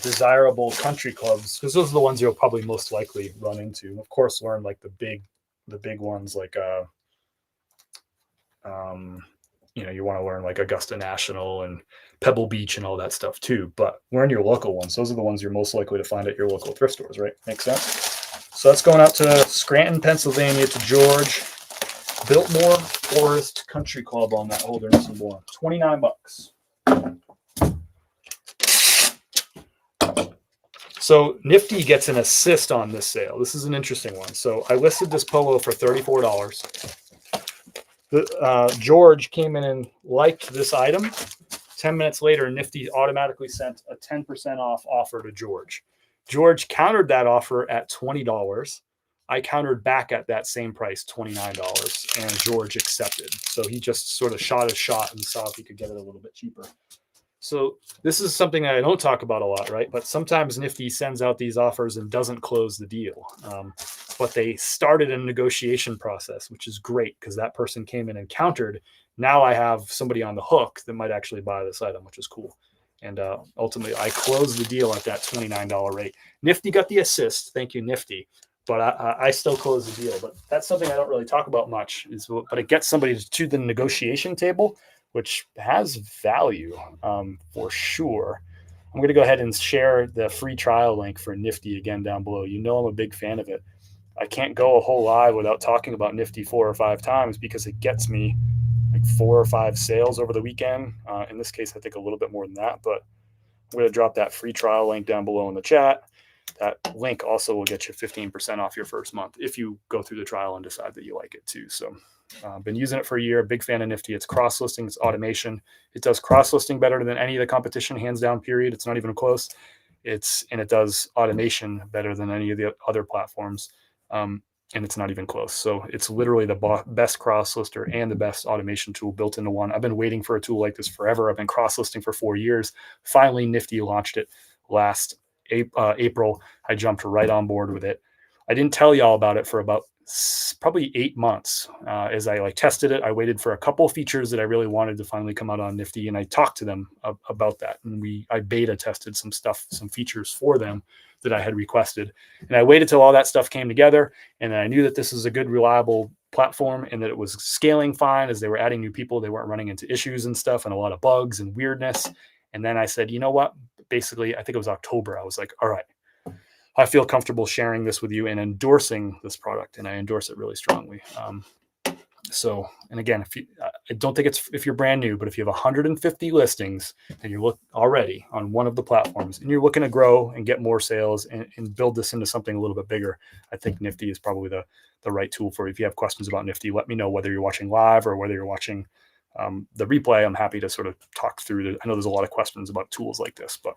desirable country clubs, because those are the ones you'll probably most likely run into. Of course, learn like the big ones like you want to learn like Augusta National and Pebble Beach and all that stuff too. But learn your local ones. Those are the ones you're most likely to find at your local thrift stores, right? Makes sense. So that's going out to Scranton, Pennsylvania, to George. Biltmore Forest Country Club on that Holderness and Bourne. $29. So Nifty gets an assist on this sale. This is an interesting one. So I listed this polo for $34. George came in and liked this item. 10 minutes later, Nifty automatically sent a 10% off offer to George. George countered that offer at $20. I countered back at that same price, $29, and George accepted. So he just sort of shot his shot and saw if he could get it a little bit cheaper. So this is something that I don't talk about a lot, right? But sometimes Nifty sends out these offers and doesn't close the deal. But they started a negotiation process, which is great because that person came in and countered. Now I have somebody on the hook that might actually buy this item, which is cool. And ultimately, I closed the deal at that $29 rate. Nifty got the assist. Thank you, Nifty. But I still close the deal. But that's something I don't really talk about much. But it gets somebody to the negotiation table, which has value for sure. I'm going to go ahead and share the free trial link for Nifty again down below. I'm a big fan of it. I can't go a whole live without talking about Nifty 4 or 5 times because it gets me like 4 or 5 sales over the weekend. In this case, I think a little bit more than that. But I'm going to drop that free trial link down below in the chat. That link also will get you 15% off your first month if you go through the trial and decide that you like it too. So been using it for a year. Big fan of Nifty. It's cross-listing. It's automation. It does cross-listing better than any of the competition, hands down, period. It's not even close. And it does automation better than any of the other platforms. And it's not even close. So it's literally the best cross-lister and the best automation tool built into one. I've been waiting for a tool like this forever. I've been cross-listing for 4 years. Finally, Nifty launched it last April. I jumped right on board with it. I didn't tell y'all about it for about probably 8 months. As I tested it, I waited for a couple of features that I really wanted to finally come out on Nifty, and I talked to them about that. And I beta tested some features for them that I had requested. And I waited till all that stuff came together, and I knew that this is a good, reliable platform and that it was scaling fine as they were adding new people. They weren't running into issues and stuff and a lot of bugs and weirdness. And then I said, you know what? Basically, I think it was October. I was like, all right, I feel comfortable sharing this with you and endorsing this product. And I endorse it really strongly. So, and again, I don't think it's if you're brand new, but if you have 150 listings and you look already on one of the platforms and you're looking to grow and get more sales and build this into something a little bit bigger, I think Nifty is probably the right tool for you. If you have questions about Nifty, let me know whether you're watching live or whether you're watching the replay. I'm happy to sort of talk through. I know there's a lot of questions about tools like this, but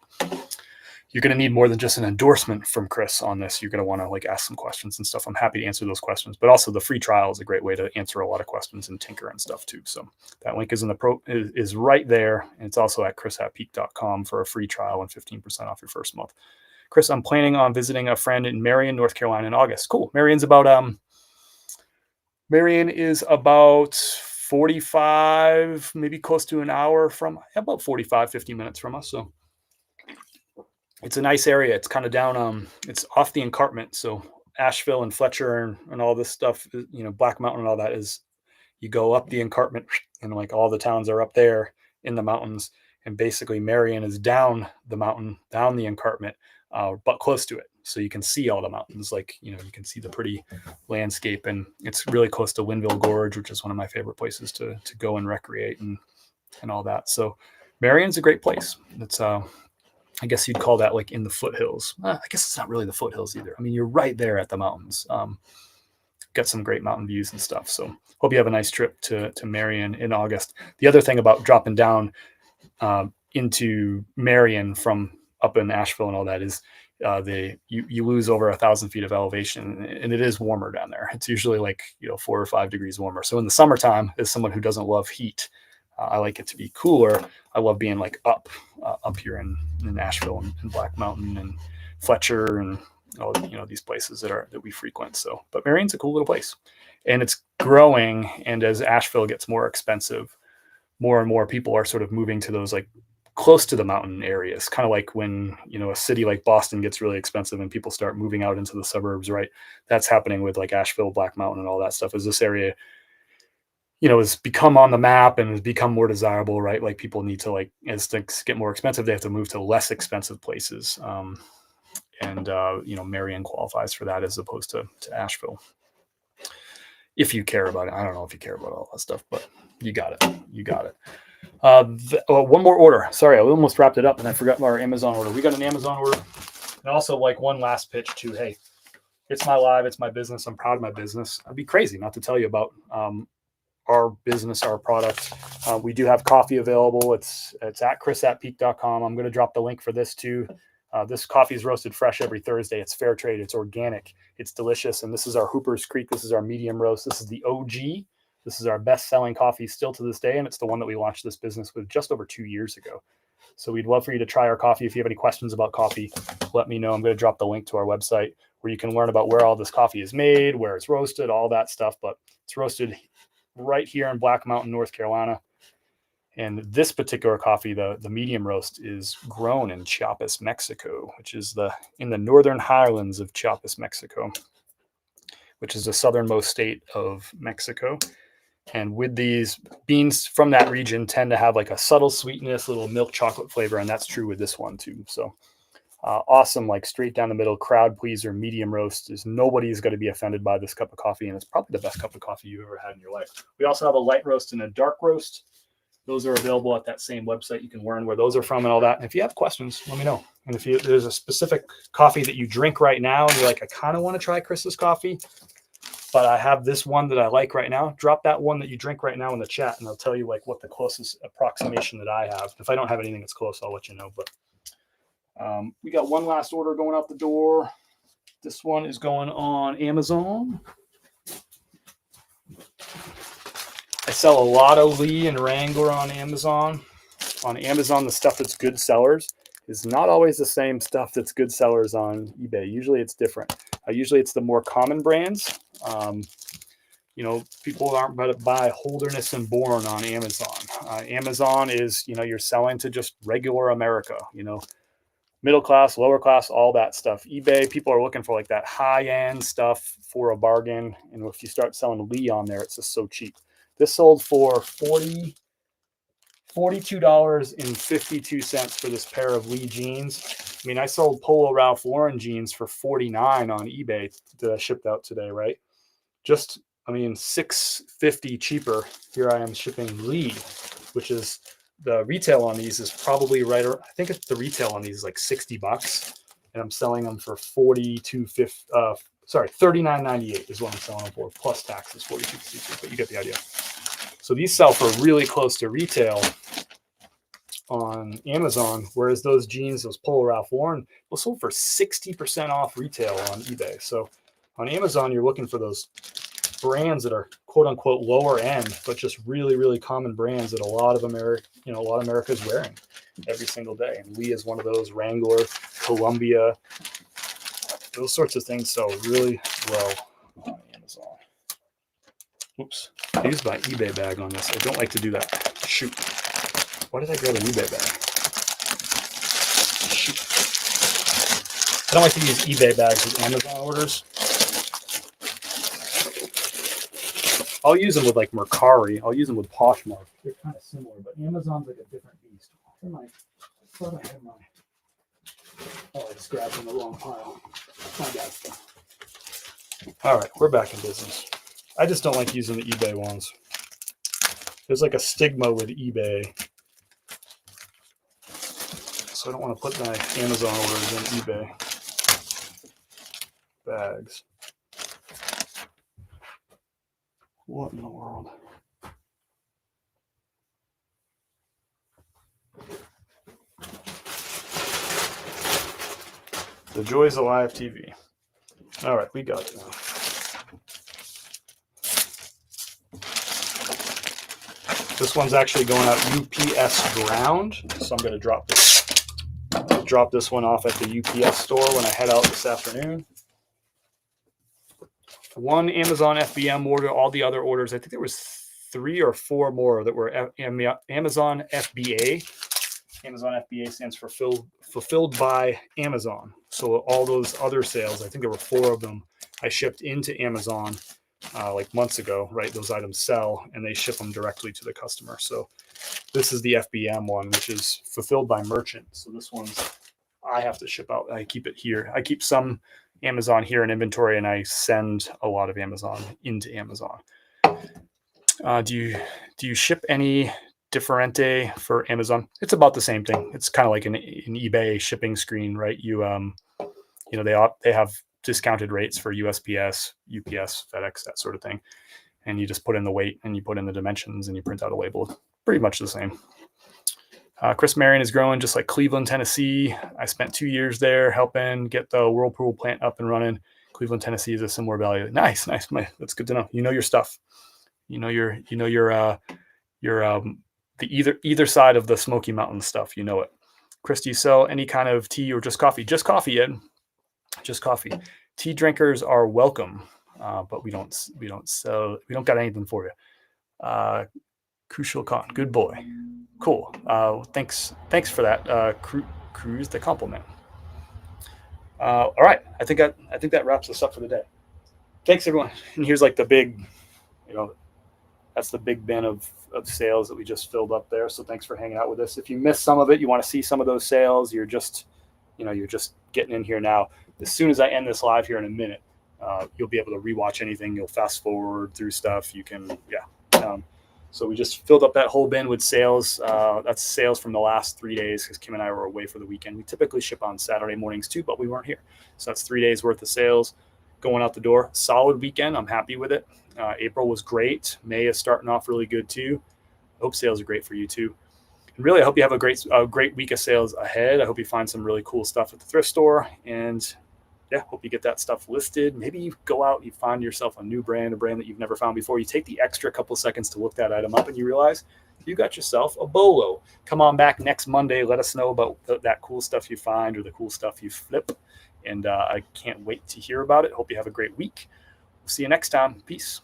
you're going to need more than just an endorsement from Chris on this. You're going to want to like ask some questions and stuff. I'm happy to answer those questions, but also the free trial is a great way to answer a lot of questions and tinker and stuff too. So that link is in the is right there. And it's also at chris@peak.com for a free trial and 15% off your first month. Chris, I'm planning on visiting a friend in Marion, North Carolina in August. Cool. Marion is about 45, maybe close to an hour from, about 45, 50 minutes from us. So it's a nice area. It's kind of down, it's off the escarpment. So Asheville and Fletcher and all this stuff, Black Mountain and all that is, you go up the escarpment and like all the towns are up there in the mountains. And basically Marion is down the mountain, down the escarpment, but close to it. So you can see all the mountains, like, you can see the pretty landscape, and it's really close to Winville Gorge, which is one of my favorite places to go and recreate and all that. So Marion's a great place. It's, I guess you'd call that like in the foothills. I guess it's not really the foothills either. I mean, you're right there at the mountains. Got some great mountain views and stuff. So hope you have a nice trip to Marion in August. The other thing about dropping down into Marion from up in Asheville and all that is you lose over 1,000 feet of elevation, and it is warmer down there. It's usually like 4 or 5 degrees warmer. So in the summertime, as someone who doesn't love heat, I like it to be cooler. I love being like up here in Nashville and Black Mountain and Fletcher and all these places that we frequent. So, but Marion's a cool little place, and it's growing. And as Asheville gets more expensive, more and more people are sort of moving to those like close to the mountain areas. Kind of like when a city like Boston gets really expensive and people start moving out into the suburbs, right? That's happening with like Asheville, Black Mountain, and all that stuff. As this area has become on the map and has become more desirable, right? Like people need to, like, as things get more expensive, they have to move to less expensive places. Marion qualifies for that as opposed to Asheville. If you care about it. I don't know if you care about all that stuff, but you got it. One more order. Sorry, I almost wrapped it up and I forgot about our Amazon order. We got an Amazon order. And also like one last pitch too. Hey, it's my live, it's my business. I'm proud of my business. I'd be crazy not to tell you about, our business, our product. We do have coffee available. It's at chris@peak.com. I'm going to drop the link for this too. This coffee is roasted fresh every Thursday. It's fair trade. It's organic. It's delicious. And this is our Hooper's Creek. This is our medium roast. This is the OG. This is our best selling coffee still to this day. And it's the one that we launched this business with just over 2 years ago. So we'd love for you to try our coffee. If you have any questions about coffee, let me know. I'm going to drop the link to our website where you can learn about where all this coffee is made, where it's roasted, all that stuff. But it's roasted right here in Black Mountain, North Carolina. And this particular coffee, the medium roast, is grown in Chiapas, Mexico, which is in the northern highlands of Chiapas, Mexico, which is the southernmost state of Mexico. And with these beans from that region tend to have like a subtle sweetness, little milk chocolate flavor. And that's true with this one too. So awesome, like straight down the middle, crowd pleaser, medium roast. Nobody's going to be offended by this cup of coffee, and it's probably the best cup of coffee you've ever had in your life. We also have a light roast and a dark roast. Those are available at that same website. You can learn where those are from and all that. And if you have questions, let me know. And if there's a specific coffee that you drink right now and you're like, I kind of want to try Chris's coffee, but I have this one that I like right now, drop that one that you drink right now in the chat, and I'll tell you like what the closest approximation that I have. If I don't have anything that's close, I'll let you know. But we got one last order going out the door. This one is going on Amazon. I sell a lot of Lee and Wrangler on Amazon. On Amazon, the stuff that's good sellers is not always the same stuff that's good sellers on eBay. Usually it's different. Usually it's the more common brands. People aren't going to buy Holderness and Bourne on Amazon. Amazon is, you're selling to just regular America, middle class, lower class, all that stuff. eBay, people are looking for like that high end stuff for a bargain. And if you start selling Lee on there, it's just so cheap. This sold for $42.52 for this pair of Lee jeans. I mean, I sold Polo Ralph Lauren jeans for $49 on eBay that I shipped out today, right? Just, I mean, $6.50 cheaper. Here I am shipping Lee, which is the retail on these is probably right. I think the retail on these is like $60, and I'm selling them for $39.98 is what I'm selling them for, plus taxes, $42.52. But you get the idea. So these sell for really close to retail on Amazon, whereas those jeans, those Polo Ralph Lauren, will sold for 60% off retail on eBay. So on Amazon, you're looking for those brands that are quote unquote lower end, but just really, really common brands that a lot of America is wearing every single day. And Lee is one of those. Wrangler, Columbia, those sorts of things sell really well on Amazon. Oops, I used my eBay bag on this. I don't like to do that. Shoot. Why did I grab an eBay bag? Shoot. I don't like to use eBay bags with Amazon orders. I'll use them with like Mercari. I'll use them with Poshmark. They're kind of similar, but Amazon's like a different beast. I thought I had my... Oh, I just grabbed in the wrong pile. My bad stuff. All right, we're back in business. I just don't like using the eBay ones. There's like a stigma with eBay. So I don't want to put my Amazon orders in eBay bags. What in the world? The joys of live TV. All right, we got it now. This one's actually going out UPS ground, so I'm going to drop this one off at the UPS store when I head out this afternoon. One Amazon FBM order, all the other orders, I think there was 3 or 4 more that were Amazon FBA. Amazon FBA stands for fulfilled by Amazon. So all those other sales, I think there were 4 of them I shipped into Amazon like months ago, right? Those items sell and they ship them directly to the customer. So this is the FBM one, which is fulfilled by merchant. So this one's, I have to ship out. I keep it here. I keep some Amazon here in inventory, and I send a lot of Amazon into Amazon. Do you ship any differente for Amazon? It's about the same thing. It's kind of like an eBay shipping screen, right? They have discounted rates for USPS, UPS, FedEx, that sort of thing. And you just put in the weight and you put in the dimensions and you print out a label. Pretty much the same. Chris Marion is growing just like Cleveland, Tennessee. I spent 2 years there helping get the Whirlpool plant up and running. Cleveland, Tennessee is a similar value. Nice. That's good to know. You know your stuff. The either side of the Smoky Mountain stuff. You know it. Chris, do you sell any kind of tea or just coffee? Just coffee, Ed. Just coffee. Tea drinkers are welcome, but we don't got anything for you. Kushal Khan, good boy. Cool. Thanks for that. Cruise the compliment. All right. I think that wraps us up for the day. Thanks everyone. And here's like the big, that's the big bin of sales that we just filled up there. So thanks for hanging out with us. If you missed some of it, you want to see some of those sales, you're just getting in here now. As soon as I end this live here in a minute, you'll be able to rewatch anything. You'll fast forward through stuff. You can, so we just filled up that whole bin with sales. That's sales from the last 3 days because Kim and I were away for the weekend. We typically ship on Saturday mornings too, but we weren't here. So that's 3 days worth of sales going out the door. Solid weekend. I'm happy with it. April was great. May is starting off really good too. I hope sales are great for you too. And really, I hope you have a great week of sales ahead. I hope you find some really cool stuff at the thrift store. And hope you get that stuff listed. Maybe you go out, you find yourself a new brand, a brand that you've never found before. You take the extra couple seconds to look that item up and you realize you got yourself a bolo. Come on back next Monday. Let us know about that cool stuff you find or the cool stuff you flip. And I can't wait to hear about it. Hope you have a great week. We'll see you next time. Peace.